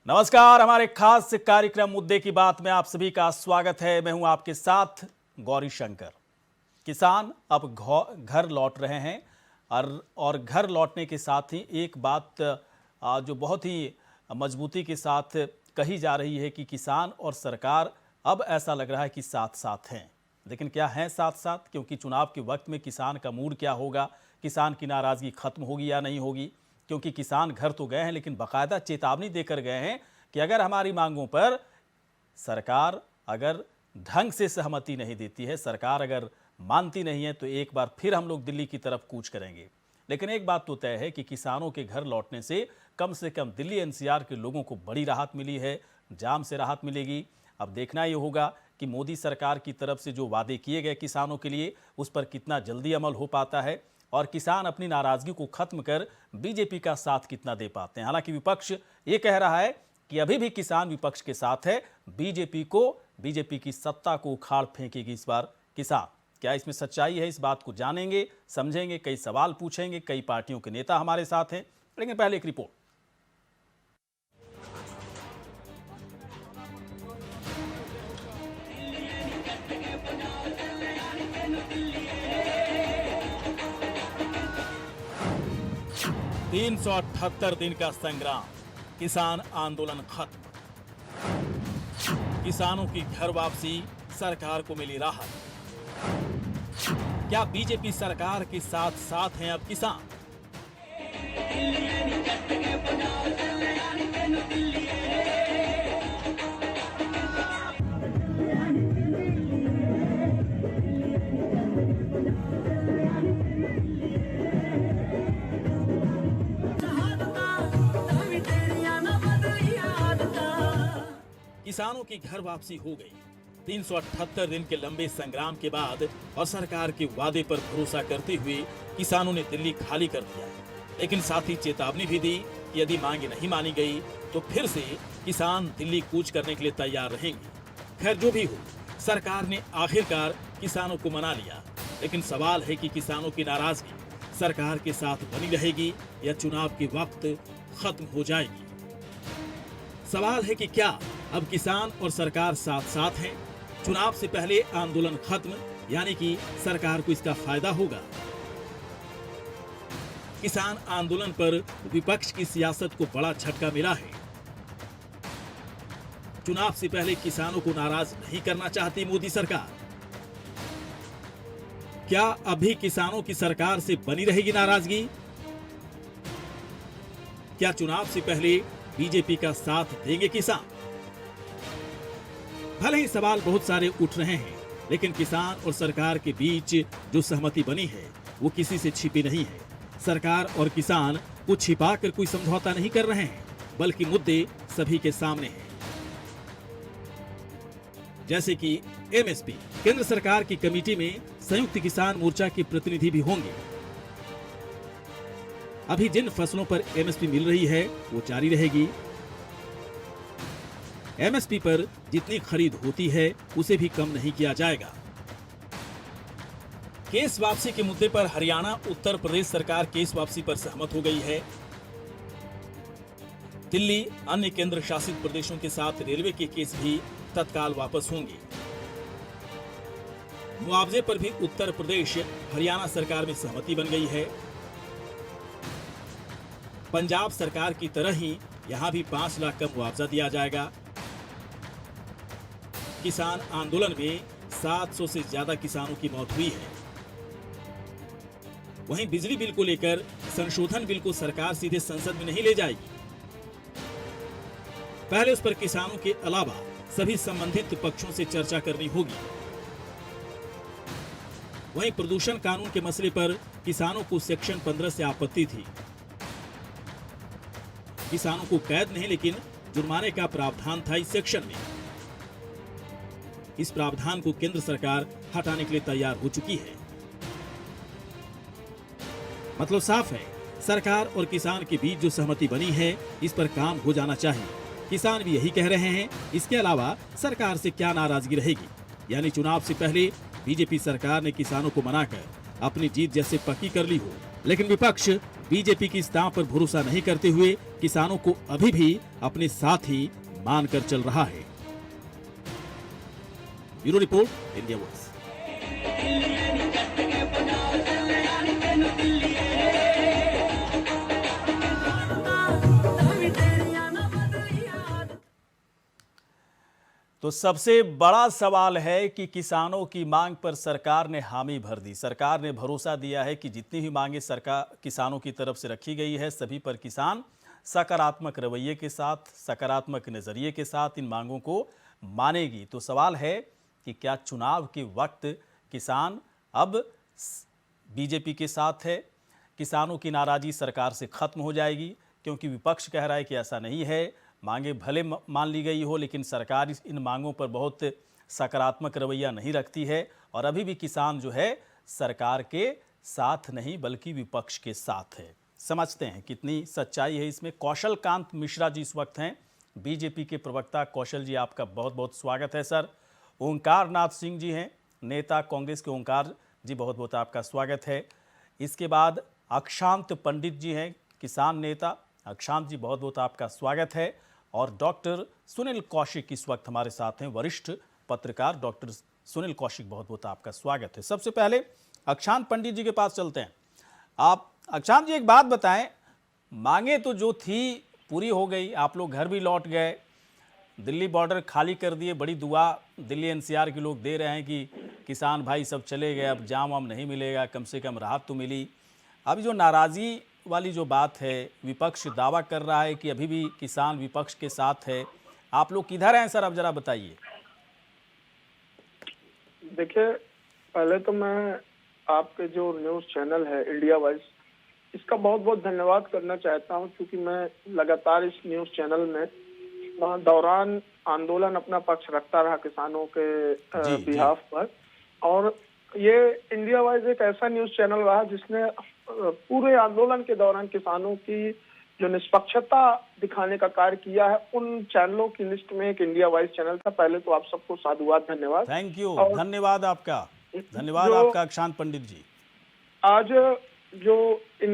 नमस्कार, हमारे खास कार्यक्रम मुद्दे की बात में आप सभी का स्वागत है। मैं हूं आपके साथ गौरी शंकर। किसान अब घर लौट रहे हैं और घर लौटने के साथ ही एक बात जो बहुत ही मजबूती के साथ कही जा रही है कि किसान और सरकार अब ऐसा लग रहा है कि साथ साथ हैं। लेकिन क्या हैं साथ साथ? क्योंकि चुनाव के वक्त में किसान का मूड क्या होगा, किसान की नाराज़गी खत्म होगी या नहीं होगी? क्योंकि किसान घर तो गए हैं लेकिन बाकायदा चेतावनी देकर गए हैं कि अगर हमारी मांगों पर सरकार अगर ढंग से सहमति नहीं देती है, सरकार अगर मानती नहीं है, तो एक बार फिर हम लोग दिल्ली की तरफ कूच करेंगे। लेकिन एक बात तो तय है कि किसानों के घर लौटने से कम दिल्ली एनसीआर के लोगों को बड़ी राहत मिली है, जाम से राहत मिलेगी। अब देखना ये होगा कि मोदी सरकार की तरफ से जो वादे किए गए किसानों के लिए, उस पर कितना जल्दी अमल हो पाता है और किसान अपनी नाराजगी को खत्म कर बीजेपी का साथ कितना दे पाते हैं। हालांकि विपक्ष ये कह रहा है कि अभी भी किसान विपक्ष के साथ है, बीजेपी की सत्ता को उखाड़ फेंकेगी इस बार किसान। क्या इसमें सच्चाई है? इस बात को जानेंगे, समझेंगे, कई सवाल पूछेंगे। कई पार्टियों के नेता हमारे साथ हैं, लेकिन पहले एक रिपोर्ट। तीन 378 दिन का संग्राम, किसान आंदोलन खत्म। किसानों की घर वापसी, सरकार को मिली राहत। क्या बीजेपी सरकार के साथ साथ हैं अब किसान? किसानों की घर वापसी हो गई। 378 दिन के लंबे संग्राम के बाद और सरकार के वादे पर भरोसा करते हुए किसानों ने दिल्ली खाली कर दिया, लेकिन साथ ही चेतावनी भी दी कि यदि मांगे नहीं मानी गई तो फिर से किसान दिल्ली कूच करने के लिए तैयार रहेंगे। खैर, जो भी हो, सरकार ने आखिरकार किसानों को मना लिया। लेकिन सवाल है कि किसानों की नाराजगी सरकार के साथ बनी रहेगी या चुनाव के वक्त खत्म हो जाएगी। सवाल है कि क्या अब किसान और सरकार साथ साथ हैं? चुनाव से पहले आंदोलन खत्म, यानी कि सरकार को इसका फायदा होगा। किसान आंदोलन पर विपक्ष की सियासत को बड़ा झटका मिला है। चुनाव से पहले किसानों को नाराज नहीं करना चाहती मोदी सरकार। क्या अभी किसानों की सरकार से बनी रहेगी नाराजगी? क्या चुनाव से पहले बीजेपी का साथ देंगे किसान? भले ही सवाल बहुत सारे उठ रहे हैं, लेकिन किसान और सरकार के बीच जो सहमति बनी है वो किसी से छिपी नहीं है। सरकार और किसान कुछ छिपाकर कोई समझौता नहीं कर रहे हैं, बल्कि मुद्दे सभी के सामने हैं। जैसे कि एमएसपी, केंद्र सरकार की कमेटी में संयुक्त किसान मोर्चा के प्रतिनिधि भी होंगे। अभी जिन फसलों पर एमएसपी मिल रही है वो जारी रहेगी। एमएसपी पर जितनी खरीद होती है उसे भी कम नहीं किया जाएगा। केस वापसी के मुद्दे पर हरियाणा, उत्तर प्रदेश सरकार केस वापसी पर सहमत हो गई है। दिल्ली, अन्य केंद्र शासित प्रदेशों के साथ रेलवे के केस भी तत्काल वापस होंगे। मुआवजे पर भी उत्तर प्रदेश, हरियाणा सरकार में सहमति बन गई है। पंजाब सरकार की तरह ही यहां भी 5 लाख का मुआवजा दिया जाएगा। किसान आंदोलन में 700 से ज्यादा किसानों की मौत हुई है। वहीं बिजली बिल को लेकर संशोधन बिल को सरकार सीधे संसद में नहीं ले जाएगी। पहले उस पर किसानों के अलावा सभी संबंधित पक्षों से चर्चा करनी होगी। वहीं प्रदूषण कानून के मसले पर किसानों को सेक्शन 15 से आपत्ति थी। किसानों को कैद नहीं, लेकिन जुर्माने का प्रावधान था इस सेक्शन में। इस प्रावधान को केंद्र सरकार हटाने के लिए तैयार हो चुकी है। मतलब साफ है, सरकार और किसान के बीच जो सहमति बनी है इस पर काम हो जाना चाहिए। किसान भी यही कह रहे हैं। इसके अलावा सरकार से क्या नाराजगी रहेगी? यानी चुनाव से पहले बीजेपी सरकार ने किसानों को मनाकर अपनी जीत जैसे पक्की कर ली हो, लेकिन विपक्ष बीजेपी की इस दांव पर भरोसा नहीं करते हुए किसानों को अभी भी अपने साथ ही मानकर चल रहा है। Bureau report, India voice. तो सबसे बड़ा सवाल है कि किसानों की मांग पर सरकार ने हामी भर दी। सरकार ने भरोसा दिया है कि जितनी भी मांगे सरकार किसानों की तरफ से रखी गई है, सभी पर किसान सकारात्मक रवैये के साथ, सकारात्मक नज़रिए के साथ इन मांगों को मानेगी। तो सवाल है कि क्या चुनाव के वक्त किसान अब बीजेपी के साथ है? किसानों की नाराज़गी सरकार से खत्म हो जाएगी? क्योंकि विपक्ष कह रहा है कि ऐसा नहीं है, मांगे भले मान ली गई हो लेकिन सरकार इन मांगों पर बहुत सकारात्मक रवैया नहीं रखती है और अभी भी किसान जो है सरकार के साथ नहीं बल्कि विपक्ष के साथ है। समझते हैं कितनी सच्चाई है इसमें। कौशल कांत मिश्रा जी इस वक्त हैं, बीजेपी के प्रवक्ता। कौशल जी, आपका बहुत बहुत स्वागत है सर। ओंकार नाथ सिंह जी हैं, नेता कांग्रेस के। ओंकार जी, बहुत बहुत आपका स्वागत है। इसके बाद अक्षांत पंडित जी हैं, किसान नेता। अक्षांत जी, बहुत बहुत आपका स्वागत है। और डॉक्टर सुनील कौशिक इस वक्त हमारे साथ हैं, वरिष्ठ पत्रकार डॉक्टर सुनील कौशिक, बहुत बहुत आपका स्वागत है। सबसे पहले अक्षांत पंडित जी के पास चलते हैं। आप अक्षांत जी एक बात बताएं, मांगे तो जो थी पूरी हो गई, आप लोग घर भी लौट गए, दिल्ली बॉर्डर खाली कर दिए, बड़ी दुआ दिल्ली एनसीआर के लोग दे रहे हैं कि किसान भाई सब चले गए, अब जाम वाम नहीं मिलेगा, कम से कम राहत तो मिली। अब जो नाराज़गी वाली जो बात है, विपक्ष दावा कर रहा है कि अभी भी किसान विपक्ष के साथ है, आप लोग किधर हैं सर, अब जरा बताइए। देखिए, पहले तो मैं आपके जो न्यूज़ चैनल है इंडिया वॉइस, इसका बहुत बहुत धन्यवाद करना चाहता हूं, क्योंकि मैं लगातार इस न्यूज़ चैनल में दौरान आंदोलन अपना पक्ष रखता रहा किसानों के बिहाफ पर। और ये इंडिया वॉइस एक ऐसा न्यूज़ चैनल रहा जिसने पूरे आंदोलन के दौरान किसानों की जो निष्पक्षता दिखाने का कार्य किया है, उन चैनलों की लिस्ट में एक इंडिया वॉइस चैनल था। पहले तो आप सबको साधुवाद, धन्यवाद। थैंक यू, धन्यवाद आपका, धन्यवाद आपका अक्षांत पंडित जी। आज जो इन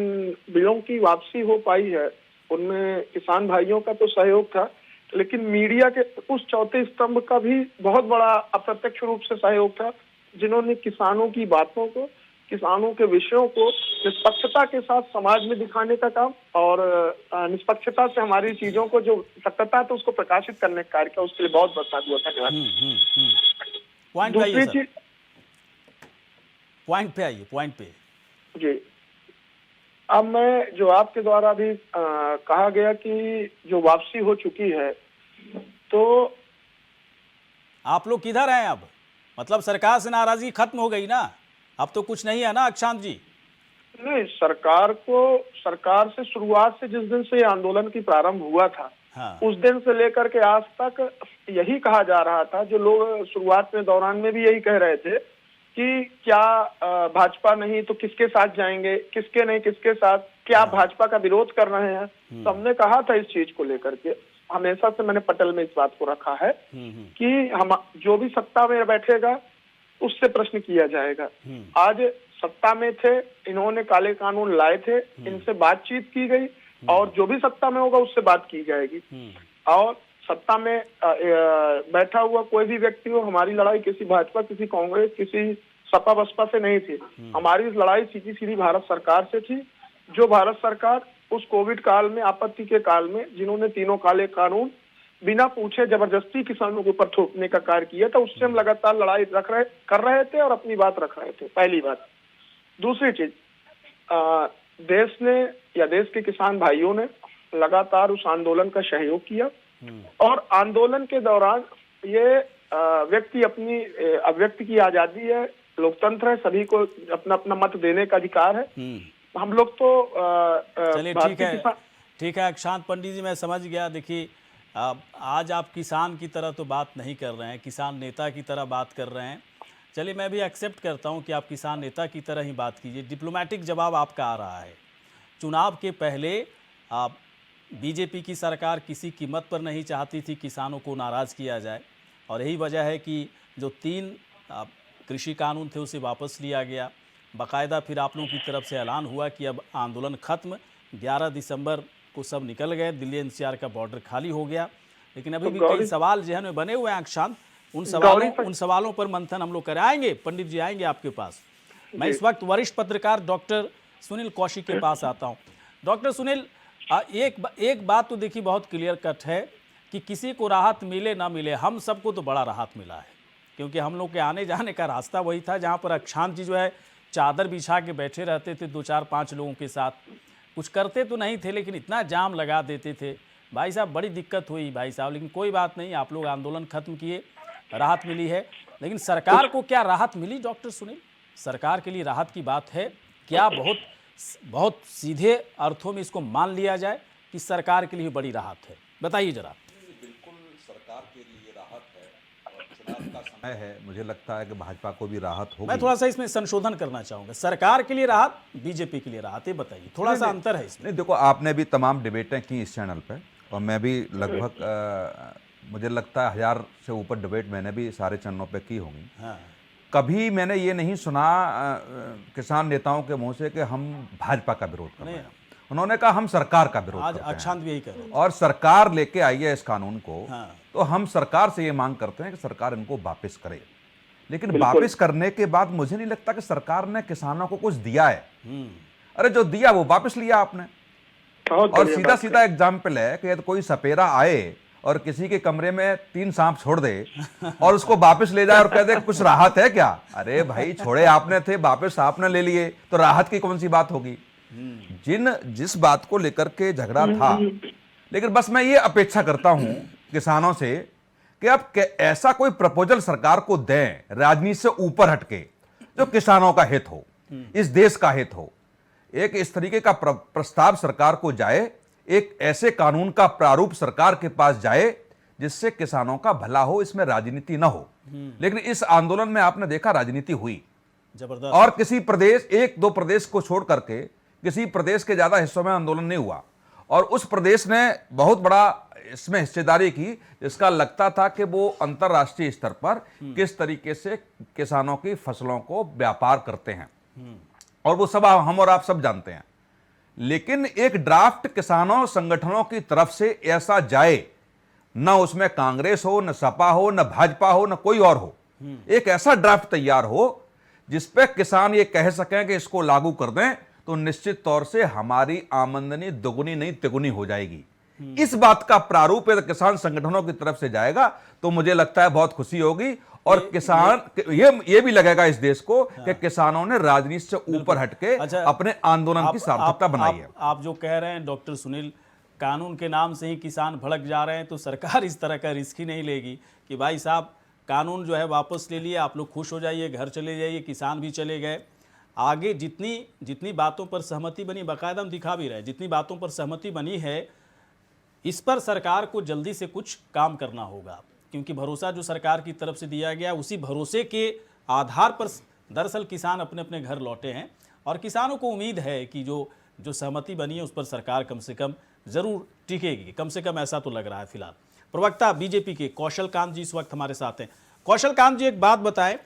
बिलों की वापसी हो पाई है, उनमें किसान भाइयों का तो सहयोग था, लेकिन मीडिया के उस चौथे स्तंभ का भी बहुत बड़ा अप्रत्यक्ष रूप से सहयोग था, जिन्होंने किसानों की बातों को, किसानों के विषयों को निष्पक्षता के साथ समाज में दिखाने का काम और निष्पक्षता से हमारी चीजों को जो सत्यता है तो उसको प्रकाशित करने का कार्य किया, उसके लिए बहुत बहुत साधुवाद, धन्यवाद। दूसरी चीज, पॉइंट पे आइए, पॉइंट पे जी। अब मैं जो आपके द्वारा भी कहा गया कि जो वापसी हो चुकी है, तो आप लोग किधर हैं अब? मतलब सरकार से नाराजगी खत्म हो गई ना, अब तो कुछ नहीं है ना अक्षांत जी? नहीं, सरकार से शुरुआत से जिस दिन से ये आंदोलन की प्रारंभ हुआ था, हाँ। उस दिन से लेकर के आज तक यही कहा जा रहा था, जो लोग शुरुआत में दौरान में भी यही कह रहे थे कि क्या भाजपा नहीं तो किसके साथ जाएंगे, किसके नहीं किसके साथ, क्या भाजपा का विरोध कर रहे हैं। तो हमने कहा था इस चीज को लेकर के, हमेशा से मैंने पटल में इस बात को रखा है कि हम जो भी सत्ता में बैठेगा उससे प्रश्न किया जाएगा। आज सत्ता में थे, इन्होंने काले कानून लाए थे, इनसे बातचीत की गई और जो भी सत्ता में होगा उससे बात की जाएगी। और सत्ता में बैठा हुआ कोई भी व्यक्ति हो, हमारी लड़ाई किसी भाजपा, किसी कांग्रेस, किसी सपा बसपा से नहीं थी। हमारी लड़ाई सीधी सीधी भारत सरकार से थी, जो भारत सरकार उस कोविड काल में, आपत्ति के काल में, जिन्होंने तीनों काले कानून बिना पूछे जबरदस्ती किसानों के ऊपर थोपने का कार्य किया था, उससे हम लगातार लड़ाई कर रहे थे और अपनी बात रख रहे थे। पहली बात। दूसरी चीज, देश ने या देश के किसान भाइयों ने लगातार उस आंदोलन का सहयोग किया और आंदोलन के दौरान ये व्यक्ति अपनी अभिव्यक्ति की आजादी है, लोकतंत्र है, सभी को अपना अपना मत देने का अधिकार है। हम लोग तो चलिए ठीक है अक्षांत पंडित जी, मैं समझ गया। देखिए, आज आप किसान की तरह तो बात नहीं कर रहे हैं, किसान नेता की तरह बात कर रहे हैं। चलिए, मैं भी एक्सेप्ट करता हूं कि आप किसान नेता की तरह ही बात कीजिए। डिप्लोमेटिक जवाब आपका आ रहा है। चुनाव के पहले बीजेपी की सरकार किसी कीमत पर नहीं चाहती थी किसानों को नाराज़ किया जाए, और यही वजह है कि जो 3 कृषि कानून थे उसे वापस लिया गया। बाकायदा फिर आप लोगों की तरफ से ऐलान हुआ कि अब आंदोलन खत्म, 11 दिसंबर को सब निकल गए, दिल्ली एनसीआर का बॉर्डर खाली हो गया, लेकिन अभी तो भी गौरी- कई सवाल जहन में बने हुए हैं अक्षांत। उन सवालों पर मंथन हम लोग कराएंगे। पंडित जी आएंगे आपके पास। मैं इस वक्त वरिष्ठ पत्रकार डॉक्टर सुनील कौशिक के पास आता हूं। डॉक्टर सुनील, एक बात तो देखिए बहुत क्लियर कट है कि किसी को राहत मिले ना मिले, हम सबको तो बड़ा राहत मिला है, क्योंकि हम लोग के आने जाने का रास्ता वही था जहां पर अक्षांत जी जो है चादर बिछा के बैठे रहते थे 2-4-5 लोगों के साथ। कुछ करते तो नहीं थे, लेकिन इतना जाम लगा देते थे भाई साहब, बड़ी दिक्कत हुई भाई साहब। लेकिन कोई बात नहीं, आप लोग आंदोलन खत्म किए, राहत मिली है। लेकिन सरकार को क्या राहत मिली डॉक्टर सुनील? सरकार के लिए राहत की बात है क्या? बहुत सीधे अर्थों में इसको मान लिया जाए कि सरकार के लिए बड़ी राहत है, बताइए जरा। बिल्कुल सरकार के लिए राहत है और चुनाव का समय है, मुझे लगता है कि भाजपा को भी राहत होगी। मैं थोड़ा सा इसमें संशोधन करना चाहूंगा, सरकार के लिए राहत, बीजेपी के लिए राहत, ये बताइए, थोड़ा सा अंतर है इसमें। नहीं, देखो, आपने भी तमाम डिबेटें की इस चैनल पे और मैं भी लगभग मुझे लगता है 1000 से ऊपर डिबेट मैंने भी सारे चैनलों पे की होंगी। हाँ, कभी मैंने ये नहीं सुना किसान नेताओं के मुंह से कि हम भाजपा का विरोध कर रहे हैं। उन्होंने कहा हम सरकार का विरोध आज करते हैं अक्षांत भी यही कर रहे हैं। और सरकार लेके आई है इस कानून को। हाँ। तो हम सरकार से ये मांग करते हैं कि सरकार इनको वापस करे। लेकिन वापस करने के बाद मुझे नहीं लगता कि सरकार ने किसानों को कुछ दिया है। अरे जो दिया वो वापस लिया आपने। और सीधा सीधा एग्जाम्पल है कि यदि कोई सपेरा आए और किसी के कमरे में 3 सांप छोड़ दे और उसको वापस ले जाए और कह दे कुछ राहत है क्या? अरे भाई, छोड़े आपने थे, वापस आपने ले लिए, तो राहत की कौन सी बात होगी? जिस बात को लेकर के झगड़ा था, लेकिन बस मैं ये अपेक्षा करता हूं किसानों से कि अब ऐसा कोई प्रपोजल सरकार को दें राजनीति से ऊपर हटके, जो किसानों का हित हो, इस देश का हित हो। एक इस तरीके का प्रस्ताव सरकार को जाए, एक ऐसे कानून का प्रारूप सरकार के पास जाए जिससे किसानों का भला हो, इसमें राजनीति ना हो। लेकिन इस आंदोलन में आपने देखा राजनीति हुई जबरदस्त। और किसी प्रदेश, 1-2 प्रदेश को छोड़ करके किसी प्रदेश के ज्यादा हिस्सों में आंदोलन नहीं हुआ और उस प्रदेश ने बहुत बड़ा इसमें हिस्सेदारी की, जिसका लगता था कि वो अंतरराष्ट्रीय स्तर पर किस तरीके से किसानों की फसलों को व्यापार करते हैं और वो सब हम और आप सब जानते हैं। लेकिन एक ड्राफ्ट किसानों संगठनों की तरफ से ऐसा जाए, न उसमें कांग्रेस हो, न सपा हो, न भाजपा हो, न कोई और हो, एक ऐसा ड्राफ्ट तैयार हो जिसपे किसान ये कह सकें कि इसको लागू कर दें, तो निश्चित तौर से हमारी आमदनी दुगुनी नहीं तिगुनी हो जाएगी। इस बात का प्रारूप यदि किसान संगठनों की तरफ से जाएगा तो मुझे लगता है बहुत खुशी होगी और किसान ये भी लगेगा इस देश को कि किसानों ने राजनीति से ऊपर हटके अपने आंदोलन की सार्थकता बनाई है। आप जो कह रहे हैं डॉक्टर सुनील, कानून के नाम से ही किसान भड़क जा रहे हैं, तो सरकार इस तरह का रिस्क ही नहीं लेगी कि भाई साहब कानून जो है वापस ले लिए, आप लोग खुश हो जाइए, घर चले जाइए, किसान भी चले गए। आगे जितनी बातों पर सहमति बनी, बाकायदा हम दिखा भी रहे, जितनी बातों पर सहमति बनी है, इस पर सरकार को जल्दी से कुछ काम करना होगा, क्योंकि भरोसा जो सरकार की तरफ से दिया गया, उसी भरोसे के आधार पर दरअसल किसान अपने अपने घर लौटे हैं और किसानों को उम्मीद है कि जो सहमति बनी है उस पर सरकार कम से कम ज़रूर टिकेगी, कम से कम ऐसा तो लग रहा है फिलहाल। प्रवक्ता बीजेपी के कौशल कांत जी इस वक्त हमारे साथ हैं। कौशल कांत जी, एक बात बताएं,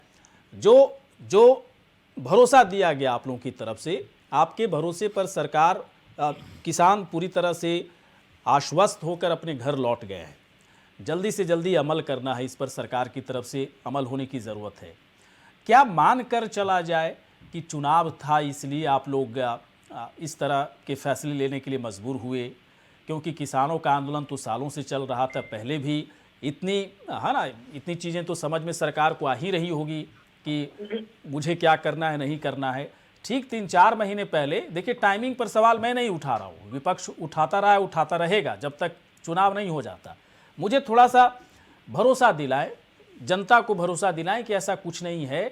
जो भरोसा दिया गया आप लोगों की तरफ से, आपके भरोसे पर सरकार, किसान पूरी तरह से आश्वस्त होकर अपने घर लौट गए हैं, जल्दी से जल्दी अमल करना है, इस पर सरकार की तरफ से अमल होने की ज़रूरत है। क्या मान कर चला जाए कि चुनाव था इसलिए आप लोग इस तरह के फैसले लेने के लिए मजबूर हुए? क्योंकि किसानों का आंदोलन तो सालों से चल रहा था, पहले भी इतनी चीज़ें तो समझ में सरकार को आ ही रही होगी कि मुझे क्या करना है, नहीं करना है। ठीक 3-4 महीने पहले, देखिए टाइमिंग पर सवाल मैं नहीं उठा रहा हूँ, विपक्ष उठाता रहा है, उठाता रहेगा जब तक चुनाव नहीं हो जाता। मुझे थोड़ा सा भरोसा दिलाएं, जनता को भरोसा दिलाएं कि ऐसा कुछ नहीं है,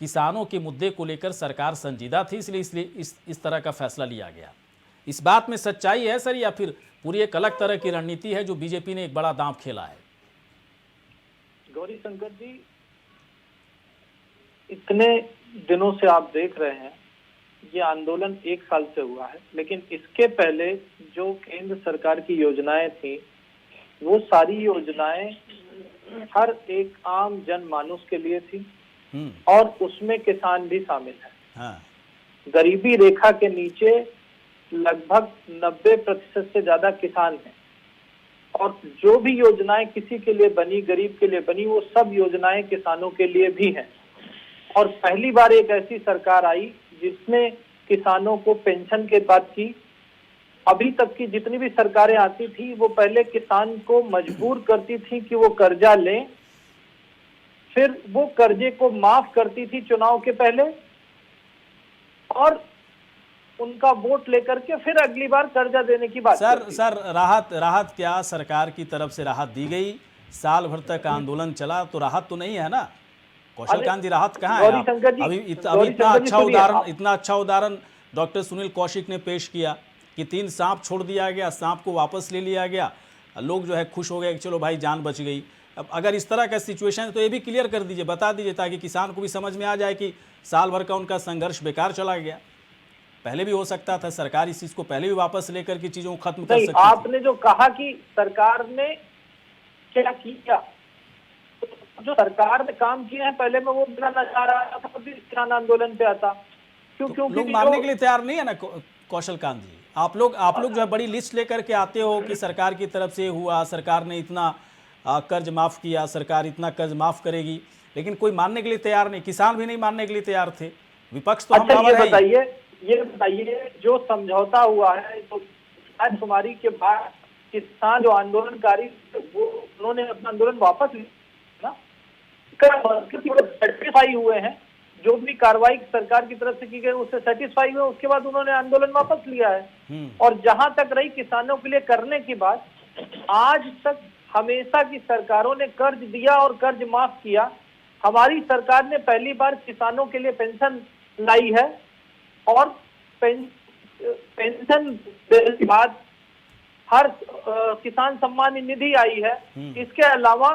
किसानों के मुद्दे को लेकर सरकार संजीदा थी, इसलिए इस तरह का फैसला लिया गया। इस बात में सच्चाई है सर, या फिर पूरी एक अलग तरह की रणनीति है जो बीजेपी ने एक बड़ा दांव खेला है? गौरी शंकर जी, इतने दिनों से आप देख रहे हैं, ये आंदोलन 1 साल से हुआ है, लेकिन इसके पहले जो केंद्र सरकार की योजनाएं थी, वो सारी योजनाएं हर एक आम जनमानुस के लिए थी और उसमें किसान भी शामिल है। हाँ। गरीबी रेखा के नीचे लगभग 90% से ज्यादा किसान हैं, और जो भी योजनाएं किसी के लिए बनी, गरीब के लिए बनी, वो सब योजनाएं किसानों के लिए भी हैं। और पहली बार एक ऐसी सरकार आई जिसने किसानों को पेंशन के बात की। अभी तक की जितनी भी सरकारें आती थी वो पहले किसान को मजबूर करती थी कि वो कर्जा लें, फिर वो कर्जे को माफ करती थी चुनाव के पहले, और उनका वोट लेकर के फिर अगली बार कर्जा देने की बात करती थी। सर राहत क्या सरकार की तरफ से राहत दी गई? साल भर तक आंदोलन चला तो राहत तो नहीं है ना कौशल कांत जी? राहत कहाँ है? अभी इतना अच्छा उदाहरण डॉक्टर सुनील कौशिक ने पेश किया कि 3 सांप छोड़ दिया गया, सांप को वापस ले लिया गया, लोग जो है खुश हो गए कि चलो भाई जान बच गई। अब अगर इस तरह का सिचुएशन है तो ये भी क्लियर कर दीजिए, बता दीजिए, ताकि किसान को भी समझ में आ जाए कि साल भर का उनका संघर्ष बेकार चला गया। पहले भी हो सकता था, सरकार इस चीज को पहले भी वापस लेकर के चीजों को खत्म कर सकती थी। आपने जो कहा कि सरकार ने क्या किया, जो सरकार ने काम किया है पहले में वो गिनाना चाह रहा था, भी किसान आंदोलन पे आता क्योंकि लोग मानने के लिए तैयार नहीं है ना कौशल कांत जी। आप लोग जो है बड़ी लिस्ट लेकर के आते हो कि सरकार की तरफ से हुआ, सरकार ने इतना कर्ज माफ किया, सरकार इतना कर्ज माफ करेगी, लेकिन कोई मानने के लिए तैयार नहीं, किसान भी नहीं मानने के लिए तैयार थे, विपक्ष तो अच्छा, ये बताइए जो समझौता हुआ है तो राजकुमारी के बाद किसान जो आंदोलनकारी वो उन्होंने अपना आंदोलन वापस लिया ना, सेटिस्फाई हुए हैं, जो भी कार्रवाई सरकार की तरफ से की गई उससे सेटिस्फाई हुए, उसके बाद उन्होंने आंदोलन वापस लिया है। और जहां तक रही किसानों के लिए करने की बात, आज तक हमेशा की सरकारों ने कर्ज दिया और कर्ज माफ किया। हमारी सरकार ने पहली बार किसानों के लिए पेंशन लाई है, और पेंशन देने के बाद हर किसान सम्मान निधि आई है। इसके अलावा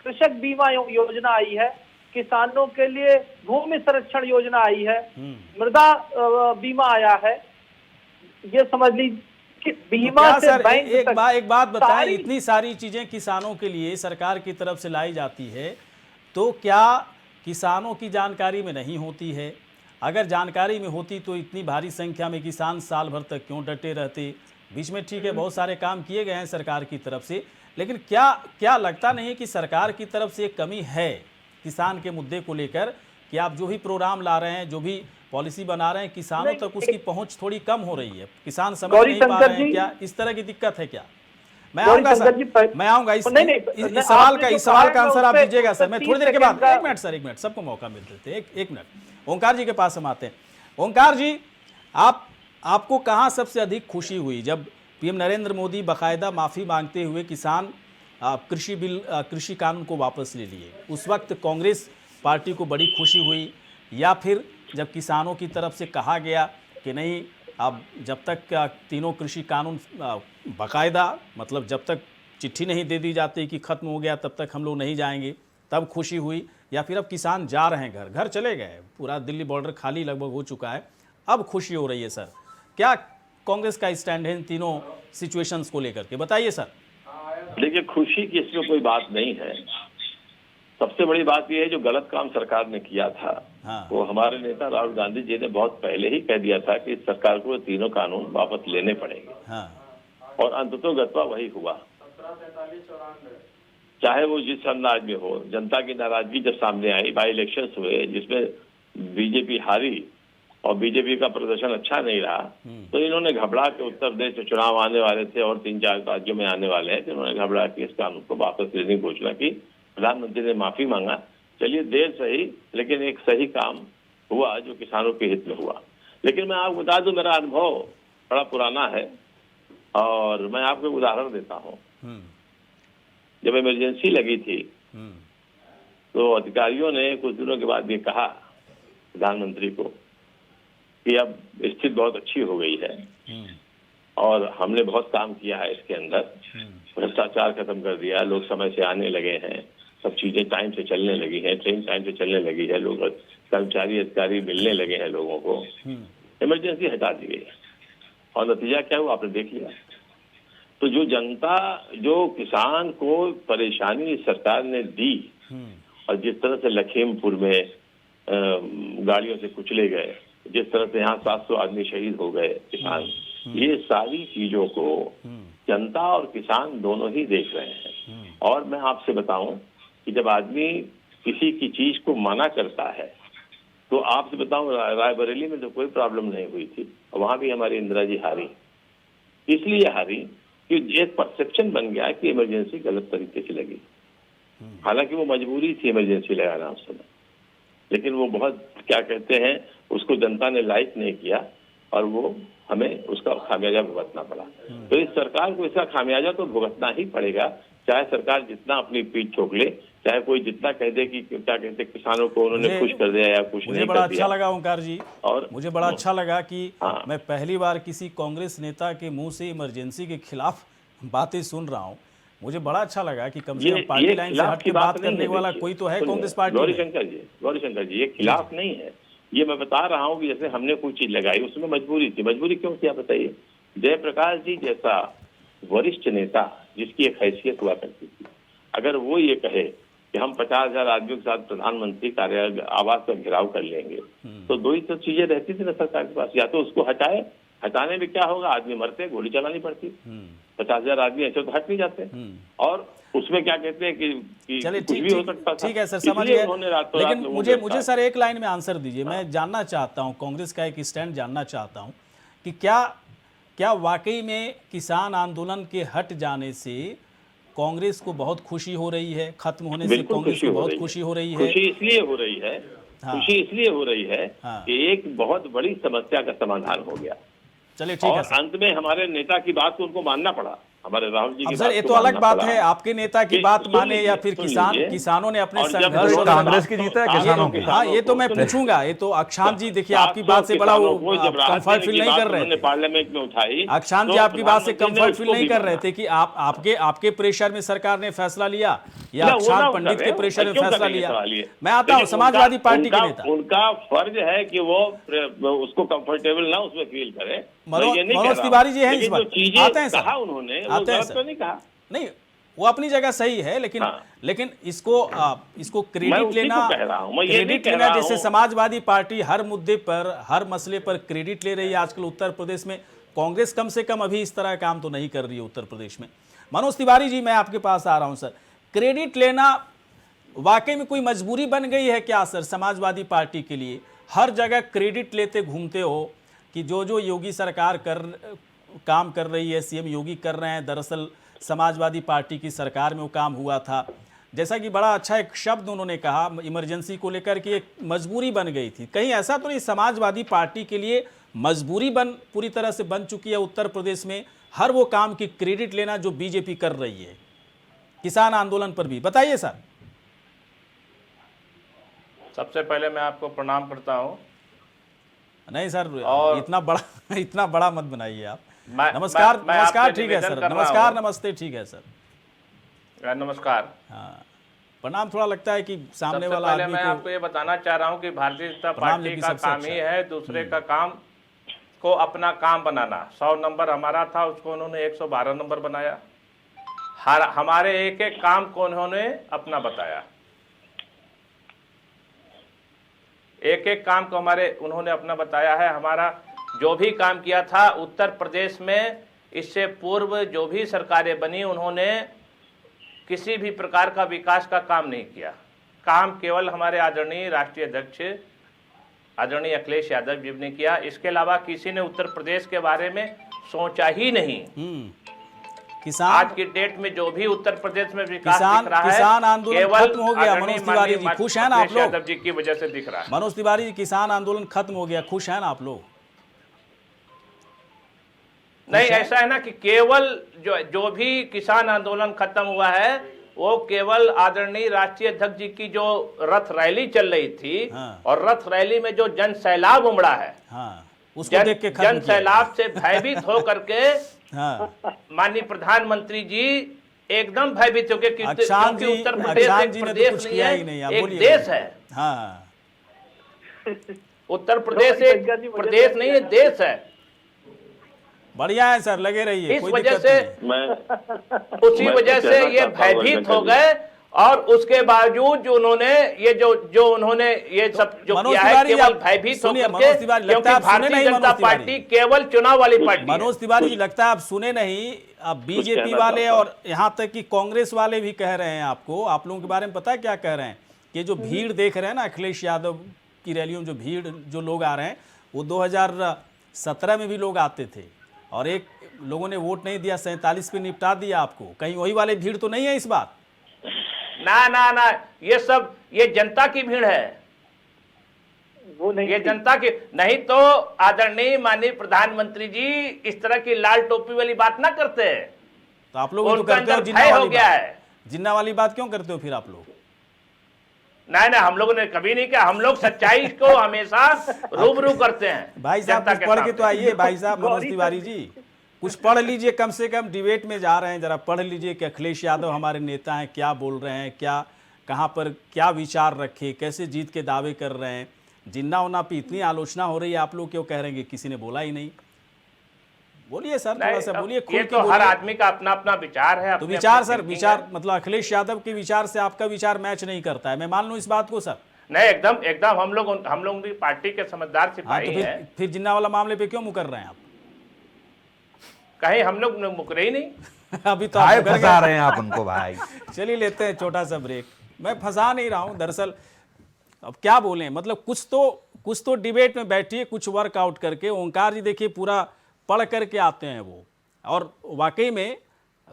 कृषक बीमा योजना आई है, किसानों के लिए भूमि संरक्षण योजना आई है, मृदा बीमा आया है। ये समझ लीजिए कि बीमा तो से बैंक एक बात बताएं, इतनी सारी चीजें किसानों के लिए सरकार की तरफ से लाई जाती है, तो क्या किसानों की जानकारी में नहीं होती है? अगर जानकारी में होती तो इतनी भारी संख्या में किसान साल भर तक क्यों डटे रहते? बीच में ठीक है बहुत सारे काम किए गए हैं सरकार की तरफ से, लेकिन क्या लगता नहीं है कि सरकार की तरफ से एक कमी है किसान के मुद्दे को लेकर, कि आप जो भी प्रोग्राम ला रहे हैं, जो भी पॉलिसी बना रहे हैं, किसानों तक उसकी पहुंच थोड़ी कम हो रही है, किसान समझ नहीं पा रहे हैं? क्या इस तरह की दिक्कत है क्या? मैं आऊंगा सर, मैं आऊंगा इस सवाल का आंसर आप दीजिएगा सर, मैं थोड़ी देर के बाद। एक मिनट सर, एक मिनट, सबको मौका मिल देते हैं। एक मिनट, ओंकार जी के पास हम आते हैं। ओंकार जी, आपको कहाँ सबसे अधिक खुशी हुई जब पीएम नरेंद्र मोदी बाकायदा माफी मांगते हुए किसान कृषि कानून को वापस ले लिए? उस वक्त कांग्रेस पार्टी को बड़ी खुशी हुई, या फिर जब किसानों की तरफ से कहा गया कि नहीं, अब जब तक तीनों कृषि कानून बाकायदा, मतलब जब तक चिट्ठी नहीं दे दी जाती कि खत्म हो गया तब तक हम लोग नहीं जाएंगे, तब खुशी हुई? या फिर अब किसान जा रहे हैं, घर चले गए, पूरा दिल्ली बॉर्डर खाली लगभग हो चुका है, अब खुशी हो रही है? सर, क्या कांग्रेस का स्टैंड है इन तीनों सिचुएशंस को लेकर के, बताइए सर। देखिए, खुशी की इसमें कोई बात नहीं है। सबसे बड़ी बात यह है जो गलत काम सरकार ने किया था, वो हमारे नेता राहुल गांधी जी ने बहुत पहले ही कह दिया था कि सरकार को तीनों कानून वापस लेने पड़ेंगे, और अंततोगत्वा वही हुआ। चाहे वो जिस अंदाज में हो, जनता की नाराजगी जब सामने आई, बाई इलेक्शंस हुए जिसमें बीजेपी हारी और बीजेपी का प्रदर्शन अच्छा नहीं रहा, तो इन्होंने घबरा के, उत्तर प्रदेश में चुनाव आने वाले थे और 3-4 राज्यों में आने वाले हैं, तो इन्होंने घबरा के इस कानून को वापस लेने की घोषणा की। प्रधानमंत्री ने माफी मांगा, चलिए देर सही, लेकिन एक सही काम हुआ जो किसानों के हित में हुआ। लेकिन मैं आपको बता दूं, मेरा अनुभव बड़ा पुराना है और मैं आपको उदाहरण देता हूँ। जब इमरजेंसी लगी थी तो अधिकारियों ने कुछ दिनों के बाद ये कहा प्रधानमंत्री को कि अब स्थिति बहुत अच्छी हो गई है और हमने बहुत काम किया है इसके अंदर, भ्रष्टाचार खत्म कर दिया, लोग समय से आने लगे हैं, सब चीजें टाइम से चलने लगी हैं, ट्रेन टाइम से चलने लगी है, लोग कर्मचारी अधिकारी मिलने लगे हैं लोगों को, इमरजेंसी हटा दी गई। और नतीजा क्या हुआ आपने देख लिया। तो जो जनता, जो किसान को परेशानी सरकार ने दी, और जिस तरह से लखीमपुर में गाड़ियों से कुचले गए, जिस तरह से यहाँ 700 आदमी शहीद हो गए किसान, ये सारी चीजों को जनता और किसान दोनों ही देख रहे हैं। और मैं आपसे बताऊं कि जब आदमी किसी की चीज को मना करता है, तो आपसे बताऊं रायबरेली में तो कोई प्रॉब्लम नहीं हुई थी, वहां भी हमारी इंदिरा जी हारी। इसलिए हारी कि एक परसेप्शन बन गया कि इमरजेंसी गलत तरीके से लगी। हालांकि वो मजबूरी थी इमरजेंसी लगाना उस समय, लेकिन वो बहुत क्या कहते हैं, उसको जनता ने लाइक नहीं किया और वो हमें उसका खामियाजा भुगतना पड़ा। तो इस सरकार को इसका खामियाजा तो भुगतना ही पड़ेगा, चाहे सरकार जितना अपनी पीठ ठोक ले, चाहे कोई जितना कह दे कि क्या कहते हैं किसानों को उन्होंने खुश कर दिया या कुछ नहीं कर दिया। मुझे बड़ा अच्छा लगा ओंकार जी, और मुझे बड़ा अच्छा लगा कि हाँ। मैं पहली बार किसी कांग्रेस नेता के मुंह से इमरजेंसी के खिलाफ बातें सुन रहा हूं। मुझे बड़ा अच्छा लगा कि कम से कम पार्टी लाइन से हट के बात करने वाला कोई तो है कांग्रेस पार्टी। गौरीशंकर जी, ये खिलाफ नहीं है, ये मैं बता रहा हूँ कि जैसे हमने कोई चीज लगाई उसमें मजबूरी थी। मजबूरी क्यों थी आप बताइए? जयप्रकाश जी जैसा वरिष्ठ नेता जिसकी एक हैसियत हुआ करती थी, अगर वो ये कहे कि हम 50,000 आदमियों के साथ प्रधानमंत्री कार्यालय आवास का घेराव कर लेंगे, तो दो ही तो चीजें रहती थी ना सरकार के पास, या तो उसको हटाए, हटाने में क्या होगा, आदमी मरते, गोली चलानी पड़ती, 50,000 आदमी ऐसे तो हट नहीं जाते। और उसमें क्या कहते हैं कि चलिए कुछ भी हो सकता था। ठीक है सर, समझ गए। लेकिन मुझे साथ सर एक लाइन में आंसर दीजिए। मैं जानना चाहता हूं, कांग्रेस का एक स्टैंड जानना चाहता हूं कि क्या वाकई में किसान आंदोलन के हट जाने से कांग्रेस को बहुत खुशी हो रही है, खत्म होने से कांग्रेस को बहुत खुशी हो रही है? खुशी इसलिए हो रही है, खुशी इसलिए हो रही है हाँ। कि एक बहुत बड़ी समस्या का समाधान हो गया। चलिए ठीक है और सर। अंत में हमारे नेता की बात को उनको मानना पड़ा, हमारे राहुल जी अब की सर बात ये को तो अलग मानना बात पड़ा। है, आपके नेता की बात सुन माने या लीजिए, फिर सुन लीजिए। किसानों ने अपने और जब संघर्ष दोनों कांग्रेस की जीत है, किसानों की। हाँ, ये तो मैं पूछूंगा। ये तो अक्षांत जी देखिए आपकी बात से बड़ा वो कंफर्ट फील नहीं कर रहे थे पार्लियामेंट में उठाई। अक्षांत जी आपकी बात से कंफर्ट फील नहीं कर रहे थे कि आपके प्रेशर में सरकार ने फैसला लिया या अक्षांत पंडित के प्रेशर में फैसला लिया? मैं आता हूँ समाजवादी पार्टी के नेता, उनका फर्ज है कि वो उसको कंफर्टेबल ना उसमें फील करे। मनोज तिवारी जी हैं इस वक्त, आते हैं सर, उन्होंने आते हैं तो नहीं कहा, नहीं वो अपनी जगह सही है, लेकिन लेकिन इसको क्रेडिट लेना जैसे समाजवादी पार्टी हर मुद्दे पर, हर मसले पर क्रेडिट ले रही है आजकल उत्तर प्रदेश में, कांग्रेस कम से कम अभी इस तरह काम तो नहीं कर रही है उत्तर प्रदेश में। मनोज तिवारी जी, मैं आपके पास आ रहा हूं सर। क्रेडिट लेना वाकई में कोई मजबूरी बन गई है क्या सर समाजवादी पार्टी के लिए? हर जगह क्रेडिट लेते घूमते हो कि जो योगी सरकार काम कर रही है, सीएम योगी कर रहे हैं, दरअसल समाजवादी पार्टी की सरकार में वो काम हुआ था। जैसा कि बड़ा अच्छा एक शब्द उन्होंने कहा इमरजेंसी को लेकर कि एक मजबूरी बन गई थी, कहीं ऐसा तो नहीं समाजवादी पार्टी के लिए मजबूरी पूरी तरह से बन चुकी है उत्तर प्रदेश में हर वो काम की क्रेडिट लेना जो बीजेपी कर रही है, किसान आंदोलन पर भी? बताइए सर। सबसे पहले मैं आपको प्रणाम करता हूं। नहीं सर, और इतना बड़ा मत बनाइए आप। नमस्कार, नमस्कार, ठीक है सर, नमस्कार, नमस्ते, ठीक है सर, नमस्कार। हाँ, प्रणाम। थोड़ा लगता है कि सामने वाला पहले आदमी मैं आपको ये बताना चाह रहा हूं कि भारतीय जनता पार्टी का काम ही है दूसरे का काम को अपना काम बनाना। 100 नंबर हमारा था, उसको उन्होंने 112 नंबर बनाया। हमारे एक एक काम को उन्होंने अपना बताया, एक एक काम को उन्होंने अपना बताया है। हमारा जो भी काम किया था उत्तर प्रदेश में, इससे पूर्व जो भी सरकारें बनी, उन्होंने किसी भी प्रकार का विकास का काम नहीं किया। काम केवल हमारे आदरणीय राष्ट्रीय अध्यक्ष आदरणीय अखिलेश यादव जी ने किया। इसके अलावा किसी ने उत्तर प्रदेश के बारे में सोचा ही नहीं। किसान आज की डेट में जो भी उत्तर प्रदेश में विकास दिख रहा है, किसान आंदोलन खत्म हो गया। मनोज तिवारी जी, खुश हैं ना आप लोग? यादव जी की वजह से दिख रहा है। मनोज तिवारी जी, किसान आंदोलन खत्म हो गया, खुश हैं ना आप लोग? नहीं, ऐसा है ना कि केवल जो भी किसान आंदोलन खत्म हुआ है वो केवल आदरणीय राष्ट्रीय अध्यक्ष जी की जो रथ रैली चल रही थी, और रथ रैली में जो जन सैलाब उमड़ा है, उसको देख के जन सैलाब से भयभीत होकर के माननीय प्रधानमंत्री जी एकदम भयभीत हो गए, क्योंकि उत्तर प्रदेश एक प्रदेश नहीं है, एक देश है। उत्तर प्रदेश एक प्रदेश नहीं है, देश है। बढ़िया है सर, लगे रहिए। इस वजह से उसी वजह से ये भयभीत हो गए और उसके बावजूद जो उन्होंने जो उन्होंने ये सब जो मनोज किया है तिवारी, केवल आप भयभीत सुनिए, होकर मनोज के, तिवारी, लगता क्योंकि है आप सुने भारतीय नहीं जनता मनोज तिवारी। पार्टी केवल चुनाव वाली पार्टी है। मनोज तिवारी जी, लगता है आप सुने नहीं। अब बीजेपी कहना वाले चाहता हूं। और यहाँ तक कि कांग्रेस वाले भी कह रहे हैं आपको, आप लोगों के बारे में पता है क्या कह रहे हैं? कि जो भीड़ देख रहे हैं ना अखिलेश यादव की रैलियों में, जो भीड़ जो लोग आ रहे हैं, वो 2017 में भी लोग आते थे और एक लोगों ने वोट नहीं दिया, 47 पे निपटा दिया आपको। कहीं वही वाले भीड़ तो नहीं है इस बार? ना ना ना, ये सब ये जनता की भीड़ है, वो नहीं ये जनता की। नहीं तो आदरणीय माननीय प्रधानमंत्री जी इस तरह की लाल टोपी वाली बात ना करते। तो आप लोग तो उनका करते हो अंदर जिन्ना भय हो वाली गया बात। है। जिन्ना वाली बात क्यों करते हो फिर आप लोग? नहीं नहीं, हम लोगों ने कभी नहीं किया। हम लोग सच्चाई को हमेशा रूबरू करते हैं। भाई साहब जनता कुछ के पढ़ के सामने। तो आइए। भाई साहब मनोज तिवारी जी, कुछ पढ़ लीजिए, कम से कम डिबेट में जा रहे हैं, जरा पढ़ लीजिए कि अखिलेश यादव हमारे नेता हैं, क्या बोल रहे हैं, क्या कहाँ पर क्या विचार रखे, कैसे जीत के दावे कर रहे हैं। जिन्ना उन्ना पे इतनी आलोचना हो रही है, आप लोग क्यों कह रहे हैं कि किसी ने बोला ही नहीं? बोलिए सर, थोड़ा सा बोलिए, ये खुल के तो हर बोलिए। आदमी का अपना अपना विचार है। तो अपने विचार अपने सर, thinking विचार है। मतलब अखिलेश यादव के विचार से आपका विचार मैच नहीं करता है, मैं मान लूं इस बात को सर? नहीं, एकदम एकदम हम लोग भी पार्टी के समझदार हाँ, सिपाही तो हैं। फिर जिन्ना वाला मामले पे क्यों मुकर रहे हैं आप? कहीं हम लोग मुकरे ही नहीं। अभी तो आप भाई मुकर फंसा गए। रहे हैं आप उनको भाई। चलिए लेते हैं छोटा सा ब्रेक। मैं फंसा नहीं रहा हूं दरअसल, अब क्या बोलें, मतलब कुछ तो डिबेट में बैठिए, कुछ वर्कआउट करके। ओंकार जी देखिए पूरा पढ़ करके आते हैं वो, और वाकई में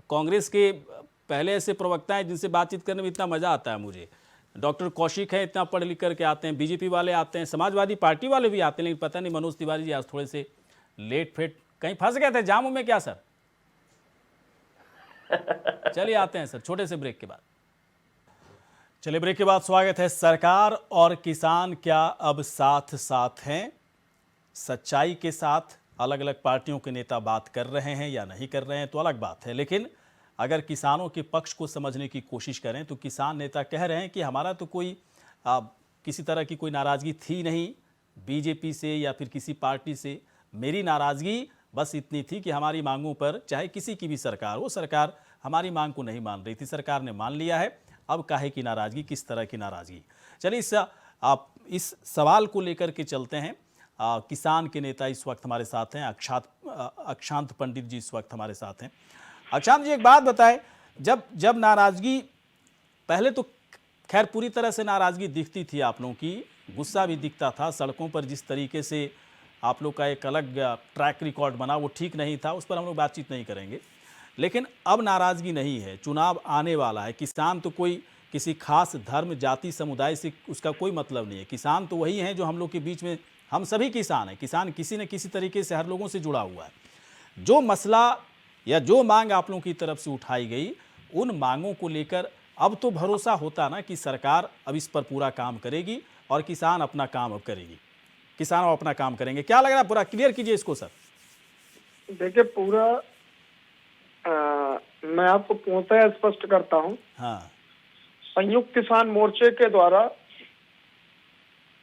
कांग्रेस के पहले ऐसे प्रवक्ता हैं जिनसे बातचीत करने में इतना मज़ा आता है मुझे। डॉक्टर कौशिक है, इतना पढ़ लिख करके आते हैं, बीजेपी वाले आते हैं, समाजवादी पार्टी वाले भी आते हैं, लेकिन पता नहीं मनोज तिवारी जी आज थोड़े से लेट फेट कहीं फंस गए थे जामों में क्या सर? चलिए आते हैं सर छोटे से ब्रेक के बाद। चलिए ब्रेक के बाद स्वागत है। सरकार और किसान क्या अब साथ साथ हैं? सच्चाई के साथ अलग अलग पार्टियों के नेता बात कर रहे हैं या नहीं कर रहे हैं तो अलग बात है, लेकिन अगर किसानों के पक्ष को समझने की कोशिश करें तो किसान नेता कह रहे हैं कि हमारा तो कोई किसी तरह की कोई नाराज़गी थी नहीं बीजेपी से या फिर किसी पार्टी से। मेरी नाराज़गी बस इतनी थी कि हमारी मांगों पर, चाहे किसी की भी सरकार हो, सरकार हमारी मांग को नहीं मान रही थी, सरकार ने मान लिया है, अब काहे की नाराज़गी, किस तरह की नाराज़गी। चलिए इस सवाल को लेकर के चलते हैं। किसान के नेता इस वक्त हमारे साथ हैं, अक्षांत पंडित जी इस वक्त हमारे साथ हैं। अक्षांत जी एक बात बताएं, जब नाराज़गी, पहले तो खैर पूरी तरह से नाराज़गी दिखती थी आप लोगों की, गुस्सा भी दिखता था, सड़कों पर जिस तरीके से आप लोग का एक अलग ट्रैक रिकॉर्ड बना वो ठीक नहीं था, उस पर हम लोग बातचीत नहीं करेंगे। लेकिन अब नाराज़गी नहीं है, चुनाव आने वाला है। किसान तो कोई किसी खास धर्म जाति समुदाय से उसका कोई मतलब नहीं है, किसान तो वही हैं जो हम लोग के बीच में, हम सभी किसान हैं। किसान किसी न किसी तरीके से हर लोगों से जुड़ा हुआ है। जो मसला या जो मांग आप लोगों की तरफ से उठाई गई, उन मांगों को लेकर अब तो भरोसा होता ना कि सरकार अब इस पर पूरा काम करेगी और किसान अपना काम अब करेगी, किसान अब अपना काम करेंगे। क्या लग रहा है, पूरा क्लियर कीजिए इसको सर। देखिए पूरा मैं आपको पूर्णतः स्पष्ट करता हूं। हाँ, संयुक्त किसान मोर्चे के द्वारा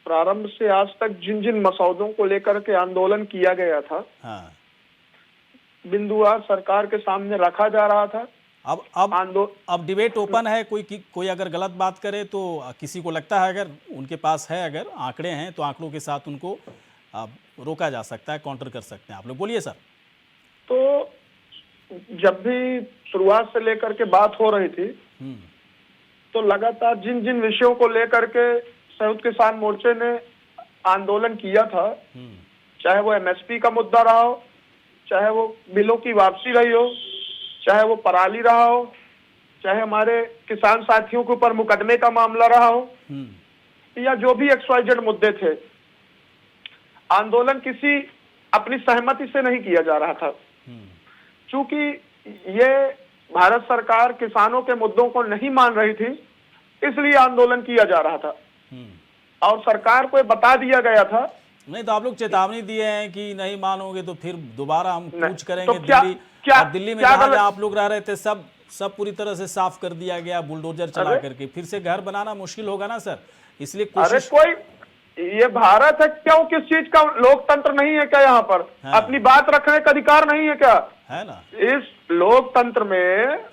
प्रारंभ से आज तक जिन जिन मसौदों को लेकर के आंदोलन किया गया था, हाँ, बिंदुवार सरकार के सामने रखा जा रहा था। अब डिबेट ओपन है, कोई अगर गलत बात करे तो किसी को लगता है, अगर उनके पास है, अगर आंकड़े हैं तो आंकड़ों के साथ उनको रोका जा सकता है, काउंटर कर सकते हैं आप लोग। बोलिए सर। तो जब भी शुरुआत से लेकर के बात हो रही थी तो लगातार जिन जिन विषयों को लेकर के संयुक्त किसान मोर्चे ने आंदोलन किया था, चाहे वो एमएसपी का मुद्दा रहा हो, चाहे वो बिलों की वापसी रही हो, चाहे वो पराली रहा हो, चाहे हमारे किसान साथियों के ऊपर मुकदमे का मामला रहा हो, या जो भी XYZ मुद्दे थे, आंदोलन किसी अपनी सहमति से नहीं किया जा रहा था। चूंकि ये भारत सरकार किसानों के मुद्दों को नहीं मान रही थी, इसलिए आंदोलन किया जा रहा था और सरकार को बता दिया गया था। नहीं तो आप लोग चेतावनी दिए हैं कि नहीं मानोगे तो फिर दोबारा हम कूच करेंगे। तो दिल्ली में जहां आप लोग रह रहे थे सब पूरी तरह से साफ कर दिया गया, बुलडोजर चला करके। फिर से घर बनाना मुश्किल होगा ना सर, इसलिए कोशिश। कोई ये भारत है, क्यों किस चीज का लोकतंत्र नहीं है क्या यहाँ पर? अपनी बात रखने का अधिकार नहीं है क्या? है ना। इस लोकतंत्र में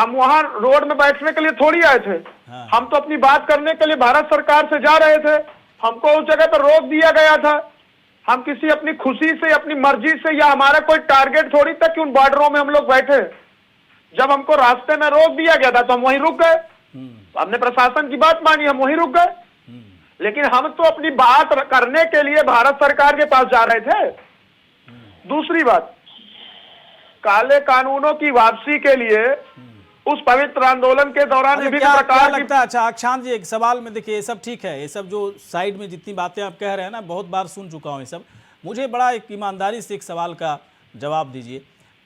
हम वहां रोड में बैठने के लिए थोड़ी आए थे। हाँ। हम तो अपनी बात करने के लिए भारत सरकार से जा रहे थे। हमको उस जगह पर रोक दिया गया था। हम किसी अपनी खुशी से, अपनी मर्जी से, या हमारा कोई टारगेट थोड़ी था कि उन बॉर्डरों में हम लोग बैठे। जब हमको रास्ते में रोक दिया गया था तो हम वहीं रुक गए। हमने प्रशासन की बात मानी, हम वहीं रुक गए। लेकिन हम तो अपनी बात करने के लिए भारत सरकार के पास जा रहे थे। दूसरी बात, काले कानूनों की वापसी के लिए उस पवित्र आंदोलन के दौरान अच्छा, विभिन्न क्या प्रकार की लगता है? अच्छा अक्षांत जी, एक सवाल में देखिए, ये सब ठीक है, ये सब जो साइड में जितनी बातें आप कह रहे हैं ना, बहुत बार सुन चुका हूँ ये सब। मुझे बड़ा एक ईमानदारी से एक सवाल का जवाब दीजिए,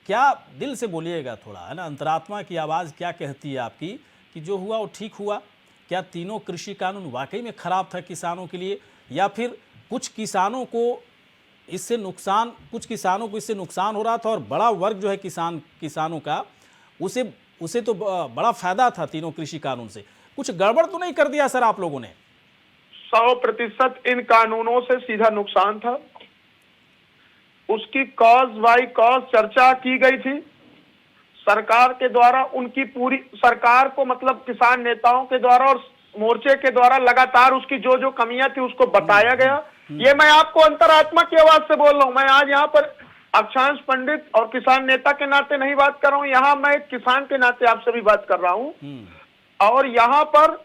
क्या दिल से बोलिएगा थोड़ा, है ना, अंतरात्मा की आवाज़ क्या कहती है आपकी कि जो हुआ वो ठीक हुआ? क्या तीनों कृषि कानून वाकई में खराब था किसानों के लिए, या फिर कुछ किसानों को इससे नुकसान हो रहा था और बड़ा वर्ग जो है किसानों का उसे तो बड़ा फायदा था तीनों कृषि कानून से? कुछ गड़बड़ तो नहीं कर दिया सर आप लोगों ने? 100% इन कानूनों से सीधा नुकसान था। उसकी कॉज बाई कॉज चर्चा की गई थी सरकार के द्वारा। उनकी पूरी सरकार को, मतलब किसान नेताओं के द्वारा और मोर्चे के द्वारा लगातार उसकी जो जो कमियां थी उसको बताया गया। ये मैं आपको अंतरात्मा की आवाज से बोल रहा हूं। मैं आज यहाँ पर अक्षांश पंडित और किसान नेता के नाते नहीं बात कर रहा हूं, यहाँ मैं एक किसान के नाते आपसे भी बात कर रहा हूं। और यहाँ पर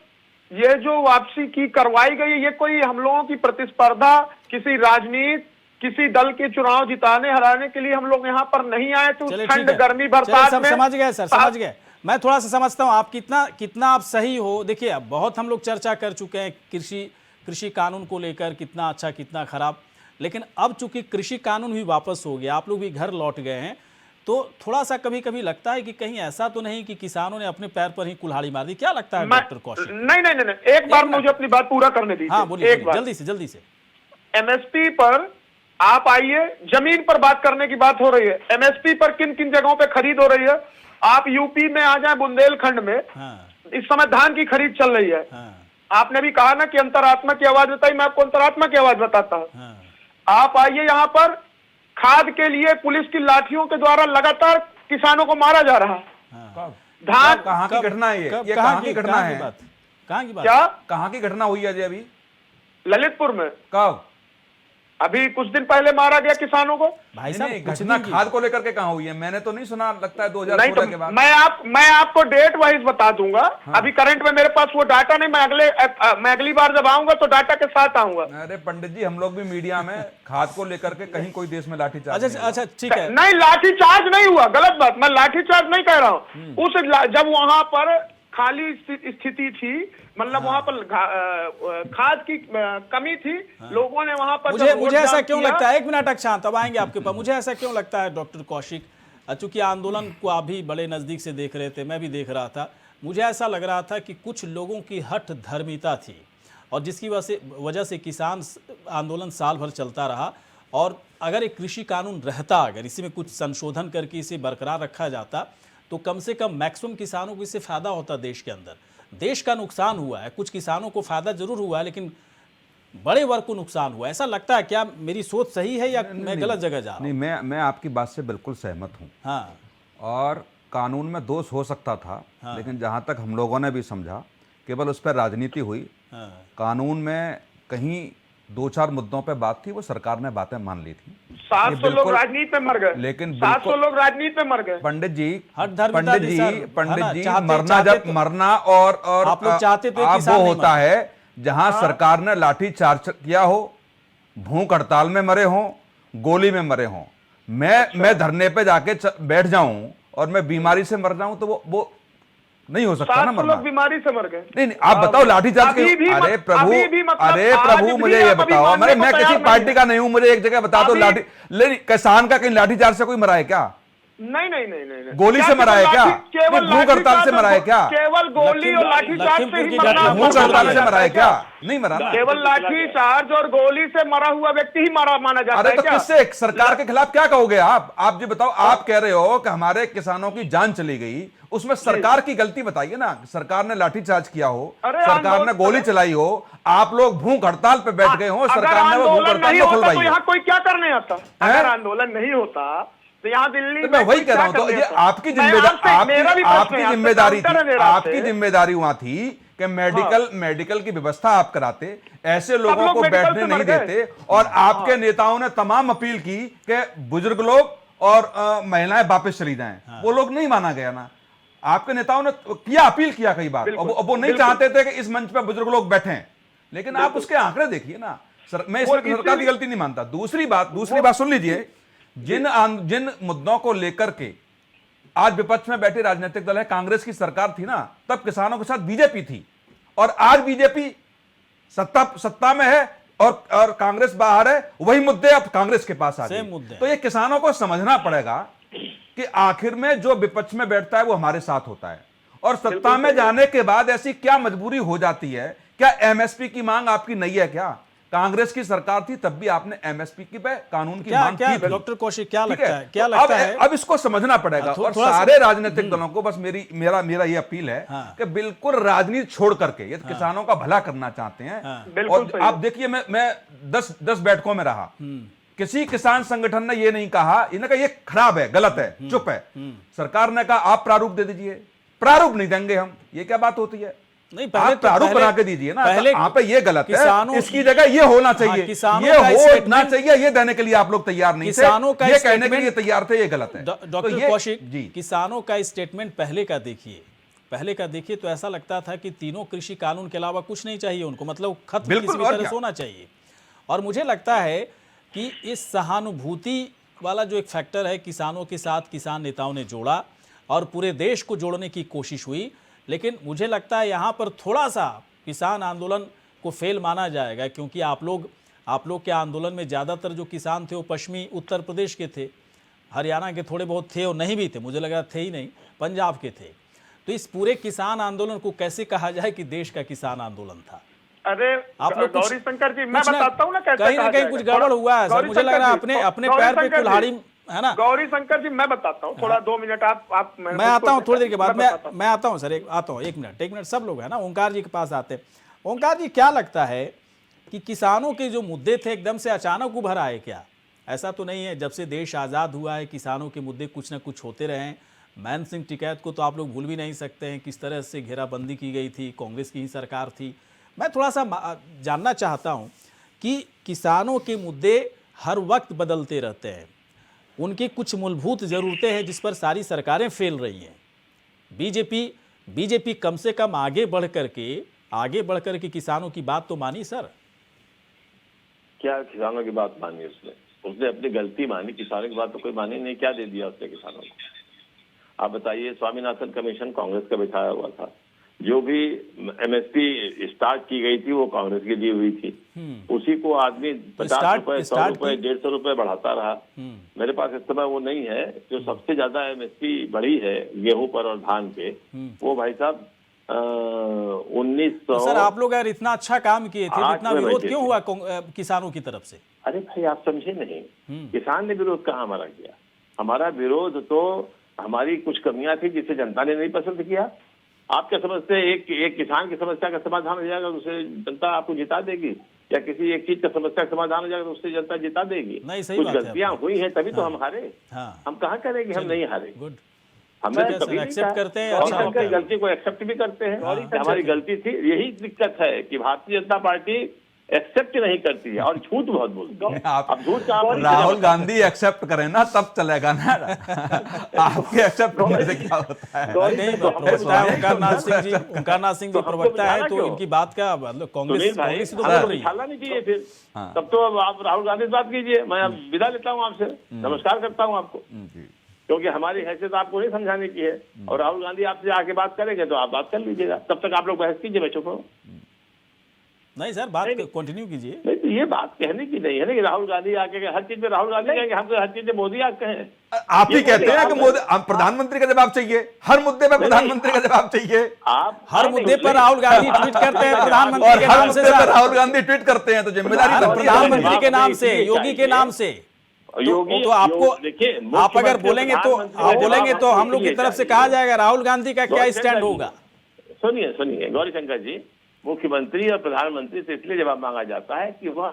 ये जो वापसी की करवाई गई, ये कोई हम लोगों की प्रतिस्पर्धा, किसी राजनीति, किसी दल के चुनाव जिताने हराने के लिए हम लोग यहाँ पर नहीं आए थे। चलिए, ठंड, ठीक है। गर्मी, चलिए, बरसात सब में समझ गए सर, समझ गए। मैं थोड़ा सा समझता हूँ आप कितना आप सही हो। देखिए, अब बहुत हम लोग चर्चा कर चुके हैं कृषि कानून को लेकर, कितना अच्छा कितना खराब, लेकिन अब चूंकि कृषि कानून भी वापस हो गया, आप लोग भी घर लौट गए हैं, तो थोड़ा सा कभी कभी लगता है कि कहीं ऐसा तो नहीं कि किसानों ने अपने पैर पर ही कुल्हाड़ी मार दी? क्या लगता है डॉक्टर कौशिक? नहीं, एक बार मुझे अपनी बात पूरा करने दीजिए। हाँ बोलिए, एक बार जल्दी से। एमएसपी पर आप आइए, जमीन पर बात करने की बात हो रही है। एमएसपी पर किन किन जगहों पे खरीद हो रही है? आप यूपी में आ जाए, बुंदेलखंड में इस समय धान की खरीद चल रही है। आपने भी कहा ना कि अंतरात्मा की आवाज बताई, मैं आपको अंतरात्मा की आवाज बताता हूँ। आप आइए, यहाँ पर खाद के लिए पुलिस की लाठियों के द्वारा लगातार किसानों को मारा जा रहा है। धान कहाँ की घटना है? ये कहाँ की घटना है? कहाँ की बात? क्या कहाँ की घटना हुई है अभी? ललितपुर में। कब? अभी कुछ दिन पहले मारा गया किसानों को। भाई साहब, घटना खाद को लेकर के कहाँ हुई है? मैंने तो नहीं सुना, लगता है 2016 नहीं तो के बाद। मैं आपको डेट वाइज बता दूंगा। हाँ। अभी करंट में मेरे पास वो डाटा नहीं। मैं अगली बार जब आऊंगा तो डाटा के साथ आऊंगा। अरे पंडित जी, हम लोग भी मीडिया में खाद को लेकर के कहीं कोई देश में लाठीचार्ज अच्छा ठीक है। नहीं, लाठीचार्ज नहीं हुआ, गलत बात। मैं लाठीचार्ज नहीं कह रहा हूँ। जब वहां पर खाली स्थिति थी, मतलब वहां पर खाद की कमी थी, लोगों ने वहां पर मुझे ऐसा क्यों लगता है, एक मिनट अक्षांत, अब आएंगे आपके पास। मुझे ऐसा क्यों लगता है डॉक्टर कौशिक, चूंकि आंदोलन को आप भी बड़े नजदीक से देख रहे थे, मैं भी देख रहा था, मुझे ऐसा लग रहा था कि कुछ लोगों की हठ धर्मिता थी और जिसकी वजह से किसान आंदोलन साल भर चलता रहा। और अगर एक कृषि कानून रहता, अगर इसी में कुछ संशोधन करके इसे बरकरार रखा जाता, तो कम से कम मैक्सिमम किसानों को इससे फायदा होता। देश के अंदर देश का नुकसान हुआ है, कुछ किसानों को फायदा जरूर हुआ है, लेकिन बड़े वर्ग को नुकसान हुआ। ऐसा लगता है? क्या मेरी सोच सही है या मैं गलत जगह जा रहा हूं? नहीं, मैं आपकी बात से बिल्कुल सहमत हूं। हाँ। और कानून में दोष हो सकता था, हाँ। लेकिन जहां तक हम लोगों ने भी समझा, केवल उस पर राजनीति हुई। हाँ। कानून में कहीं 2-4 मुद्दों पे बात थी, वो सरकार ने बातें मान ली थी। 700 लोग राजनीति में मर गए, लेकिन 700 लोग राजनीति में मर गए। पंडित जी, मरना और आप लोग चाहते तो आप वो होता है जहां सरकार ने लाठी चार्ज किया हो, भूख हड़ताल में मरे हों, गोली में मरे हों। मैं धरने पे जाके बैठ जाऊं और मैं बीमारी से मर जाऊं, तो वो नहीं हो सकता ना मरना। लोग बीमारी से मर गए। नहीं, आप बताओ लाठीचार्ज के। अरे प्रभु मुझे ये बताओ, मैं किसी पार्टी का नहीं हूं, मुझे एक जगह बता दो किसान का कहीं लाठीचार्ज से कोई मरा है क्या? नहीं। गोली से मरा है क्या? भूख हड़ताल से मरा है क्या? केवल गोली और लाठीचार्ज से ही मरा? भूख हड़ताल से मरा है क्या? नहीं मरा ना। केवल लाठीचार्ज और गोली से मरा हुआ व्यक्ति ही मारा माना जाता है। अरे तो किससे? सरकार के खिलाफ क्या कहोगे आप जी बताओ। आप कह रहे हो कि हमारे किसानों की जान चली गई, उसमें सरकार की गलती बताइए ना। सरकार ने लाठीचार्ज किया हो, सरकार ने गोली चलाई हो, आप लोग भूख हड़ताल पे बैठ गए हो, सरकार ने वो भूख हड़ताल खुलवाई। यहाँ कोई क्या करने आता? अगर आंदोलन नहीं होता तो यहाँ दिल्ली तो मैं वही कह रहा हूं, तो ये आपकी जिम्मेदारी थी, आपकी जिम्मेदारी वहां थी कि मेडिकल की व्यवस्था आप कराते, ऐसे लोगों को बैठने नहीं देते, और आपके नेताओं ने तमाम अपील की कि बुजुर्ग लोग और महिलाएं वापस चली जाएं। वो लोग नहीं माना गया ना, आपके नेताओं ने किया, अपील किया कई बार, अब वो नहीं चाहते थे कि इस मंच पर बुजुर्ग लोग बैठें, लेकिन आप उसके आंकड़े देखिए ना। मैं इसमें सरकार की गलती नहीं मानता। दूसरी बात सुन लीजिए, जिन मुद्दों को लेकर के आज विपक्ष में बैठे राजनीतिक दल है, कांग्रेस की सरकार थी ना, तब किसानों के साथ बीजेपी थी, और आज बीजेपी सत्ता में है और कांग्रेस बाहर है, वही मुद्दे अब कांग्रेस के पास आ गए। तो ये किसानों को समझना पड़ेगा कि आखिर में जो विपक्ष में बैठता है वो हमारे साथ होता है, और सत्ता में जाने के बाद ऐसी क्या मजबूरी हो जाती है। क्या एमएसपी की मांग आपकी नहीं है? क्या कांग्रेस की सरकार थी तब भी आपने एमएसपी की पे कानून की मांग की थी। डॉक्टर कौशिक क्या लगता है? अब इसको समझना पड़ेगा, और सारे राजनीतिक दलों को बस मेरा ये अपील है कि बिल्कुल राजनीति छोड़ करके यदि किसानों का भला करना चाहते हैं, और आप देखिए मैं 10 बैठकों में रहा, किसी किसान संगठन ने ये नहीं कहा, इन्होंने कहा ये खराब है, गलत है, चुप है। सरकार ने कहा आप प्रारूप दे दीजिए, प्रारूप नहीं देंगे हम, ये क्या बात होती है? नहीं, पहले आप प्रारूप बना के दीजिए ना, पहले यहाँ पे ये गलत है, इसकी जगह ये होना चाहिए, ये होना चाहिए, ये देने के लिए आप लोग तैयार नहीं थे, ये कहने के लिए तैयार थे, ये गलत है। डॉक्टर कौशिक जी, किसानों का स्टेटमेंट पहले का देखिए तो ऐसा लगता था कि तीनों कृषि कानून के अलावा कुछ नहीं चाहिए उनको, मतलब खत्म किसी भी तरह से होना चाहिए। और मुझे लगता है कि इस सहानुभूति वाला जो एक फैक्टर है किसानों के साथ किसान नेताओं ने जोड़ा, और पूरे देश को जोड़ने की कोशिश हुई, लेकिन मुझे लगता है यहाँ पर थोड़ा सा किसान आंदोलन को फेल माना जाएगा, क्योंकि आप लोग के आंदोलन में ज़्यादातर जो किसान थे वो पश्चिमी उत्तर प्रदेश के थे, हरियाणा के थोड़े बहुत थे और नहीं भी थे, मुझे लगा थे ही नहीं, पंजाब के थे। तो इस पूरे किसान आंदोलन को कैसे कहा जाए कि देश का किसान आंदोलन था? अरे आप लोग गौरी शंकर जी, मैं बताता हूँ ना कैसे कहीं ना कहीं कुछ गड़बड़ हुआ है सर, मुझे लग रहा है अपने पैर पे कुल्हाड़ी है ना। गौरी शंकर जी मैं बताता हूँ, थोड़ा 2 मिनट आप मैं आता हूँ थोड़ी देर के बाद, मैं आता हूँ सर, आता हूँ, एक मिनट सब लोग है ना, ओंकार जी के पास आते हैं। ओंकार जी, क्या लगता है कि किसानों के जो मुद्दे थे एकदम से अचानक उभर आए क्या? ऐसा तो नहीं है, जब से देश आज़ाद हुआ है किसानों के मुद्दे कुछ ना कुछ होते रहे हैं। मान सिंह टिकैत को तो आप लोग भूल भी नहीं सकते हैं, किस तरह से घेराबंदी की गई थी, कांग्रेस की ही सरकार थी। मैं थोड़ा सा जानना चाहता हूँ कि किसानों के मुद्दे हर वक्त बदलते रहते हैं, उनकी कुछ मूलभूत ज़रूरतें हैं जिस पर सारी सरकारें फेल रही हैं। बीजेपी कम से कम आगे बढ़ करके किसानों की बात तो मानी सर। क्या किसानों की बात मानी? उसने अपनी गलती मानी, किसानों की बात तो कोई मानी नहीं। क्या दे दिया उसने किसानों को? आप बताइए। स्वामीनाथन कमीशन कांग्रेस का बिठाया हुआ था, जो भी एमएसपी स्टार्ट की गई थी वो कांग्रेस की दी हुई थी, उसी को आदमी 50 रुपए 100 रुपए 150 रुपए बढ़ाता रहा। मेरे पास इस समय वो नहीं है। जो सबसे ज्यादा एमएसपी बढ़ी है गेहूं पर और धान पे, वो भाई साहब 1900। सर आप लोग यार इतना अच्छा काम किए थे, इतना विरोध क्यों हुआ किसानों की तरफ से? अरे भाई आप समझे नहीं, किसान ने विरोध कहाँ हमारा किया? हमारा विरोध तो हमारी कुछ कमियां थी जिसे जनता ने नहीं पसंद किया। आप क्या समझते हैं एक किसान की समस्या का समाधान हो जाएगा तो उससे जनता आपको जिता देगी, या किसी एक चीज का समस्या का समाधान हो जाएगा तो उससे जनता जिता देगी? नहीं, सही कुछ बात है। गलतियां हुई हैं तभी तो हम हारे। हम कहाँ करेंगे, हम नहीं हारे। गुड, हमें कभी एक्सेप्ट करते हैं, और सबकी गलती को एक्सेप्ट भी करते हैं। हमारी गलती थी, यही दिक्कत है कि भारतीय जनता पार्टी एक्सेप्ट नहीं करती है और झूठ बहुत बोलती है। अब झूठ का राहुल गांधी एक्सेप्ट करें ना तब चलेगा ना। आपके एक्सेप्ट करने से क्या होता है? ओंकारनाथ सिंह जी प्रवक्ता है, तो इनकी बात का मतलब कांग्रेस तो बोल रही है। नहीं चाहिए फिर तब तो अब आप राहुल गांधी से बात कीजिए। मैं अब विदा लेता हूँ आपसे, नमस्कार करता हूँ आपको, क्योंकि हमारी हैसियत आपको नहीं समझाने की है। और राहुल गांधी आपसे आके बात करेंगे तो आप बात कर लीजिएगा, तब तक आप लोग बहस कीजिए, मैं चुप हूँ। नहीं सर, बात कंटिन्यू कीजिए। नहीं तो ये बात कहने की नहीं है ना कि राहुल गांधी आके हर चीज में राहुल गांधी कहेंगे, हम हर चीज में मोदी आके कहें। आप ही कहते हैं कि मोदी प्रधानमंत्री का जवाब चाहिए, हर मुद्दे पर प्रधानमंत्री का जवाब चाहिए। आप हर मुद्दे पर राहुल गांधी ट्वीट करते हैं प्रधानमंत्री के नाम से, राहुल गांधी ट्वीट करते हैं तो जिम्मेदारी प्रधानमंत्री के नाम से, योगी के नाम से। तो आपको देखिए, आप अगर बोलेंगे तो हम लोग की तरफ से कहा जाएगा राहुल गांधी का क्या स्टैंड होगा। सुनिए गौरी शंकर जी, मुख्यमंत्री और प्रधानमंत्री से इसलिए जवाब मांगा जाता है कि वह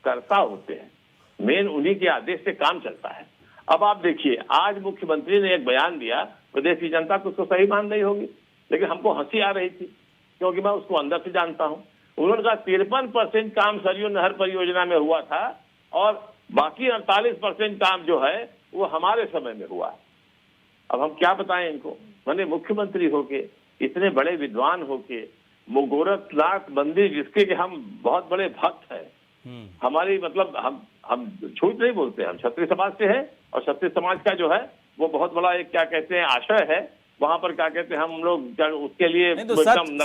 कर्ता होते हैं, मेन उन्हीं के आदेश से काम चलता है। अब आप देखिए, आज मुख्यमंत्री ने एक बयान दिया, प्रदेश की जनता को उसको सही मान रही होगी, लेकिन हमको हंसी आ रही थी क्योंकि मैं उसको अंदर से जानता हूं। उन्होंने कहा 53% काम सरयू नहर परियोजना में हुआ था और बाकी 48% काम जो है वो हमारे समय में हुआ। अब हम क्या बताएं इनको, मैंने मुख्यमंत्री होके, इतने बड़े विद्वान होके, गोरखनाथ मंदिर जिसके कि हम बहुत बड़े भक्त हैं, हमारी मतलब हम झूठ नहीं बोलते, हम क्षत्रिय समाज से हैं और क्षत्रिय समाज का जो है वो बहुत बड़ा एक क्या कहते हैं आशय है, वहां पर क्या कहते हैं हम लोग उसके लिए नहीं तो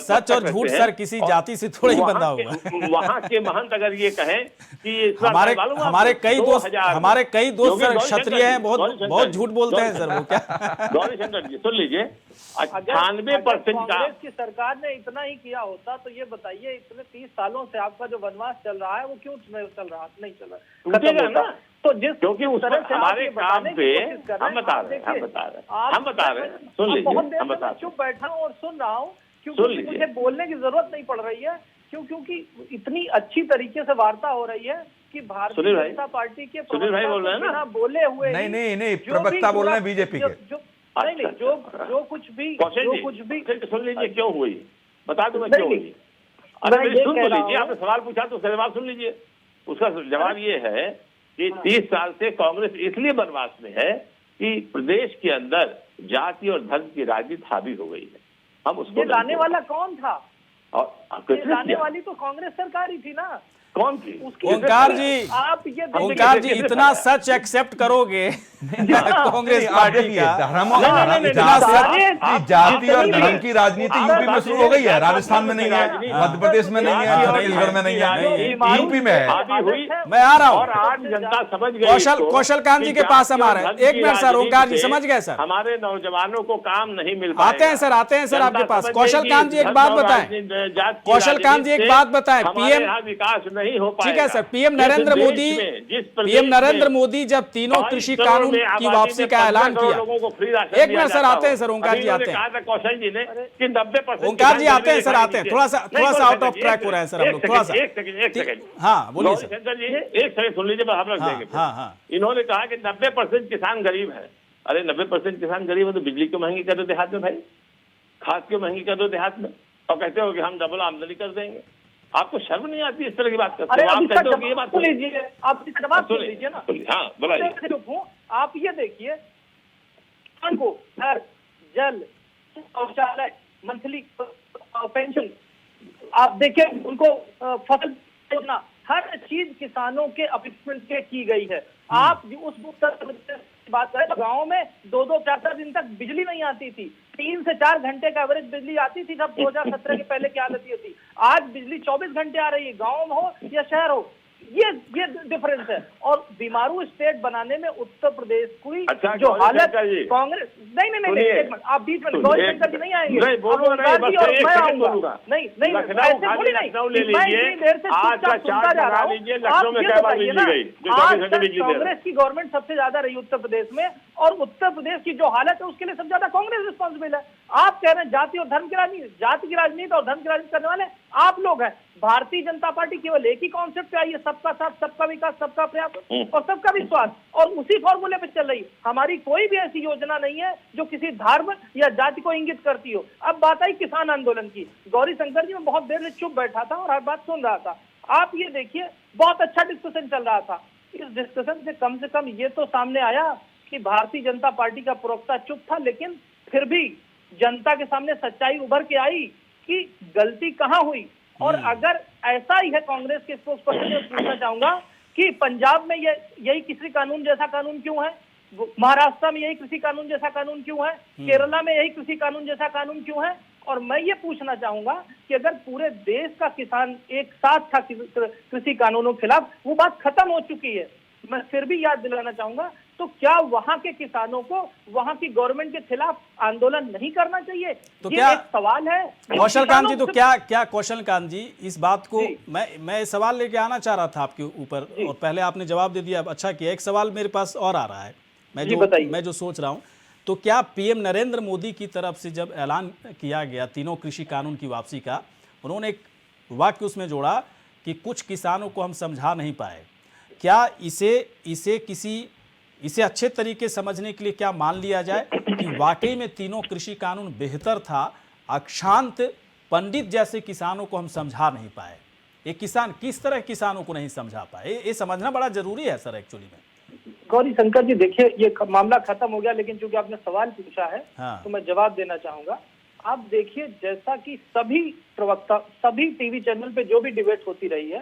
सच और झूठ सर किसी जाति से थोड़ा ही बंधा हुआ। वहां के महंत अगर ये कहें कि हमारे कई दोस्त सर क्षत्रिय हैं, बहुत झूठ बोलते हैं सर वो क्या। गौरी शंकर जी सुन लीजिए, 98% का कांग्रेस की सरकार ने इतना ही किया होता तो ये बताइए इतने 30 सालों से आपका जो वनवास चल रहा है वो क्यों नहीं चल रहा ना। तो जिस क्योंकि उस तरह से हमारे काम पे हम बता रहे हैं, सुन लीजिए, हम बता रहे हैं, चुप बैठा हूँ और सुन रहा हूँ क्योंकि मुझे बोलने की जरूरत नहीं पड़ रही है, क्योंकि इतनी अच्छी तरीके से वार्ता हो रही है कि भारतीय जनता पार्टी के सुनील भाई बोल रहे हैं ना, बोले हुए नहीं प्रवक्ता बोल रहे हैं बीजेपी के, नहीं जो कुछ भी सुन लीजिए क्यों हुई, बता दूं मैं क्यों हुई। अरे सुन तो लीजिए, आपने सवाल पूछा तो जवाब सुन लीजिए। उसका जवाब ये है कि 30 साल से कांग्रेस इसलिए बनवास में है कि प्रदेश के अंदर जाति और धर्म की राजनीति हावी हो गई है। हम उसको लाने वाला कौन था? और लाने वाली तो कांग्रेस सरकार ही थी ना। कौन थी? ओंकार जी इतना सच एक्सेप्ट करोगे कांग्रेस पार्टी का? जाति और धर्म की राजनीति यूपी में शुरू हो गई है, राजस्थान में नहीं है, मध्य प्रदेश में नहीं है, छत्तीसगढ़ में नहीं है, यूपी में है। मैं आ रहा हूँ, और आज जनता समझ गई। कौशल कांत जी के पास हम आ रहे हैं। एक मिनट सर, ओंकार जी समझ गए सर, हमारे नौजवानों को काम नहीं मिल पाएगा। आते हैं सर आपके पास। कौशल कांत जी एक बात बताएं, कौशल कांत जी एक बात बताएं, पीएम विकास नहीं हो पाएगा। ठीक है सर, पीएम नरेंद्र मोदी जब तीनों कृषि कानून की वापसी का ऐलान किया, एक मिनट सर आते हैं सर, ओंकार जी आते हैं, कौशल जी ने कि 90% ओंकार जी आते हैं सर, आते हैं, थोड़ा सा आउट ऑफ ट्रैक हो रहा है सर हम लोग, थोड़ा सा। एक सेकंड हाँ बोलिए सर। शंकर जी एक सेकंड सुन लीजिए, हम रख देंगे। हाँ इन्होंने कहा कि 90% किसान गरीब है। अरे 90% किसान गरीब है तो बिजली क्यों महंगी कर दो देहात में भाई, खाद क्यों महंगी कर दो देहात में, और कहते हो कि हम डबल आमदनी कर देंगे। आपको शर्म नहीं आती इस तरह की बात करते हो? आप कहते हो कि ये बात सुन लीजिए, आप इसका जवाब सुन लीजिए ना। हाँ बताइए। आप ये देखिए को घर, जल, शौचालय, मंथली पेंशन, आप देखिए उनको फसल योजना, हर चीज किसानों के अपीलमेंट के की गई है। आप उस बात करें तो गाँव में 2-2, 4-4 दिन तक बिजली नहीं आती थी, 3 से 4 घंटे का एवरेज बिजली आती थी जब 2017 के पहले क्या हालत थी। आज बिजली 24 घंटे आ रही है, गाँव में हो या शहर हो, ये डिफरेंस है। और बीमारू स्टेट बनाने में उत्तर प्रदेश की जो हालत कांग्रेस नहीं, आप बीच में गौरी शंकर जी नहीं आएंगे, नहीं कांग्रेस की गवर्नमेंट सबसे ज्यादा रही उत्तर प्रदेश में, और उत्तर प्रदेश की जो हालत है उसके लिए सबसे ज्यादा कांग्रेस रिस्पॉन्सिबल है। आप कह रहे हैं जाति और धर्म की राजनीति, जाति की राजनीति और धर्म की राजनीति करने वाले आप लोग हैं। भारतीय जनता पार्टी केवल एक ही कॉन्सेप्ट पे आई है, सबका साथ, सबका विकास, सबका प्रयास और सबका विश्वास, और उसी फॉर्मूले पे चल रही। हमारी कोई भी ऐसी योजना नहीं है जो किसी धर्म या जाति को इंगित करती हो। अब बात आई किसान आंदोलन की, गौरी शंकर जी मैं बहुत देर से चुप बैठा था और हर बात सुन रहा था। आप ये देखिए बहुत अच्छा डिस्कशन चल रहा था। इस डिस्कशन से कम ये तो सामने आया कि भारतीय जनता पार्टी का प्रवक्ता चुप था, लेकिन फिर भी जनता के सामने सच्चाई उभर के आई कि गलती कहां हुई। और अगर ऐसा ही है, कांग्रेस के स्पोक्सपर्सन से पूछना चाहूंगा कि पंजाब में यही कृषि कानून जैसा कानून क्यों है, महाराष्ट्र में यही कृषि कानून जैसा कानून क्यों है, केरला में यही कृषि कानून जैसा कानून क्यों है। और मैं ये पूछना चाहूंगा कि अगर पूरे देश का किसान एक साथ था कृषि कानूनों के खिलाफ, वो बात खत्म हो चुकी है। मैं फिर भी याद दिलाना चाहूंगा, तो क्या वहां के किसानों को वहां की गवर्नमेंट के खिलाफ आंदोलन नहीं करना चाहिए? तो ये क्या एक सवाल है कौशल कांत जी, तो क्या कौशल कांत जी इस बात को मैं सवाल लेके आना चाह रहा था आपके ऊपर, और पहले आपने जवाब दे दिया, अच्छा किया। एक सवाल मेरे पास और आ रहा है, मैं जो सोच रहा हूं, तो क्या पीएम नरेंद्र मोदी की तरफ से जब ऐलान किया गया तीनों कृषि कानून की वापसी का, उन्होंने एक वाक्य उसमें जोड़ा कि कुछ किसानों को हम समझा नहीं पाए, क्या इसे किसी इसे अच्छे तरीके समझने के लिए क्या मान लिया जाए कि वाकई में तीनों कृषि कानून बेहतर था, अक्षांत पंडित जैसे किसानों को हम समझा नहीं पाए। एक किसान किस तरह किसानों को नहीं समझा पाए, ये समझना बड़ा जरूरी है सर एक्चुअली में। गौरी शंकर जी देखिए, ये मामला खत्म हो गया, लेकिन चूंकि आपने सवाल पूछा है हाँ। तो मैं जवाब देना चाहूंगा। आप देखिए, जैसा कि सभी प्रवक्ता, सभी टीवी चैनल पे जो भी डिबेट होती रही है,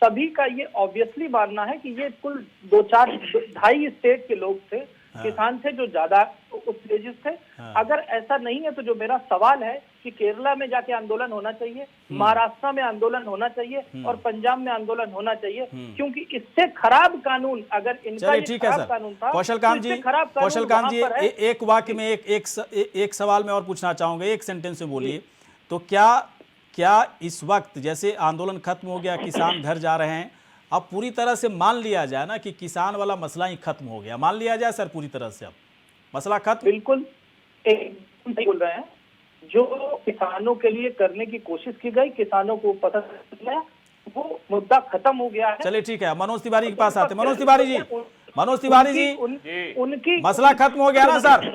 सभी का ये ऑब्वियसली मानना है कि ये कुल 2-4-2.5 स्टेट के लोग थे, किसान थे जो ज्यादा उत्तेजित थे। अगर ऐसा नहीं है तो जो मेरा सवाल है कि केरला में जाके आंदोलन होना चाहिए, महाराष्ट्र में आंदोलन होना चाहिए और पंजाब में आंदोलन होना चाहिए, क्योंकि इससे खराब कानून, अगर इनका ये ठीक है खराब सर। कानून था, कौशल कांत जी, कौशल कांत जी, एक वाक्य में एक सवाल में और पूछना चाहूंगा, एक सेंटेंस में बोलिए। तो क्या इस वक्त जैसे आंदोलन खत्म हो गया, किसान घर जा रहे हैं, अब पूरी तरह से मान लिया जाए ना कि किसान वाला मसला ही खत्म हो गया, मान लिया जाए सर पूरी तरह से अब मसला खत्म? बिल्कुल एकदम सही बोल रहे हैं। जो किसानों के लिए करने की कोशिश की गई, किसानों को पता चला, वो मुद्दा खत्म हो गया है। चलिए ठीक है, मनोज तिवारी के पास आते हैं। मनोज तिवारी जी, उनकी मसला खत्म हो गया ना सर?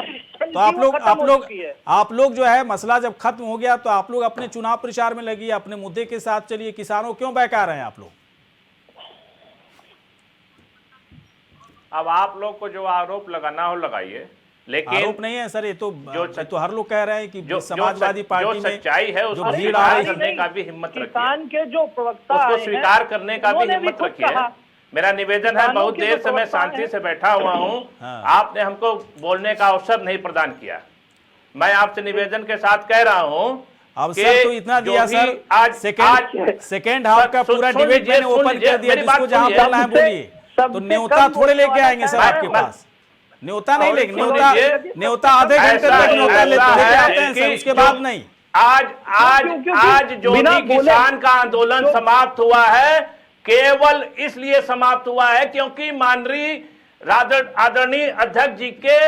तो आप लोग जो है मसला जब खत्म हो गया तो आप लोग अपने चुनाव प्रचार में लगिए, अपने मुद्दे के साथ चलिए। किसानों क्यों बहका रहे हैं आप लोग? अब आप लोग को जो आरोप लगाना हो लगाइए, लेकिन आरोप नहीं है सर, ये तो हर लोग कह रहे हैं कि जो समाजवादी पार्टी में सच्चाई है उसको स्वीकार करने का भी हिम्मत रखिए, किसान के जो प्रवक्ता उसको स्वीकार करने का भी हिम्मत रखिए। मेरा निवेदन है, बहुत देर से मैं शांति से बैठा हुआ हूँ, आपने हमको बोलने का अवसर नहीं प्रदान किया। मैं आपसे निवेदन के साथ कह रहा हूँ, अब सर तो इतना दिया सर, आज सेकेंड हाफ का पूरा डिबेट मैंने ओपन कर दिया, जिसको जहां बोलना है बोलिए। तो न्योता थोड़े लेके आएंगे सर आपके पास, न्योता नहीं लेंगे, न्योता आधे घंटे तक न्योता लेके आते हैं सर, उसके बाद नहीं। आज जो भी किसान का आंदोलन समाप्त हुआ है, केवल इसलिए समाप्त हुआ है क्योंकि माननीय आदरणीय अध्यक्ष जी के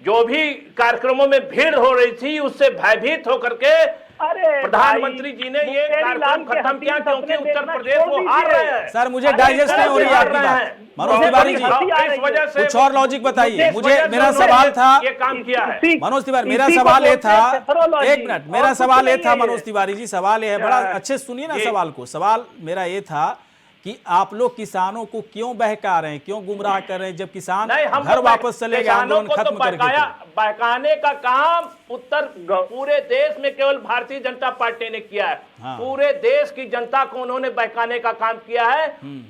जो भी कार्यक्रमों में भीड़ हो रही थी, उससे भयभीत होकर के प्रधानमंत्री जी ने ये कार्यक्रम खत्म किया, क्योंकि उत्तर प्रदेश वो हार रहे हैं। सर मुझे डाइजेस्ट नहीं हो रही है आपकी बात। मनोज तिवारी जी, इस वजह से कुछ और लॉजिक बताइए मुझे। मेरा सवाल था, ये काम किया है मनोज तिवारी, मेरा सवाल ये था, एक मिनट, मेरा सवाल ये था मनोज तिवारी जी, सवाल ये है, बड़ा अच्छे सुनिए ना सवाल को। सवाल मेरा ये था कि आप लोग किसानों को क्यों बहका रहे हैं, क्यों गुमराह कर रहे हैं, जब किसान घर वापस चले गए आंदोलन खत्म करके? बहकाने का काम पूरे देश में केवल भारतीय जनता पार्टी ने किया है। पूरे देश की जनता को उन्होंने बहकाने का काम किया है।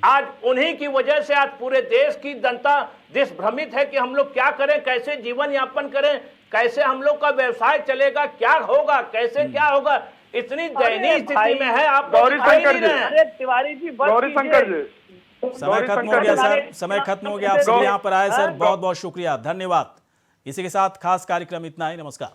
आज उन्हीं की वजह से आज पूरे देश की जनता देश भ्रमित है कि हम लोग क्या करें, कैसे जीवन यापन करें, कैसे हम लोग का व्यवसाय चलेगा, क्या होगा, कैसे क्या होगा, इतनी दयनीय स्थिति में है। आप गौरी शंकर जी, तिवारी जी, गौरी शंकर जी, समय खत्म हो गया सर, समय खत्म हो गया। आप सभी यहाँ पर आए सर, बहुत बहुत शुक्रिया, धन्यवाद। इसी के साथ खास कार्यक्रम इतना ही, नमस्कार।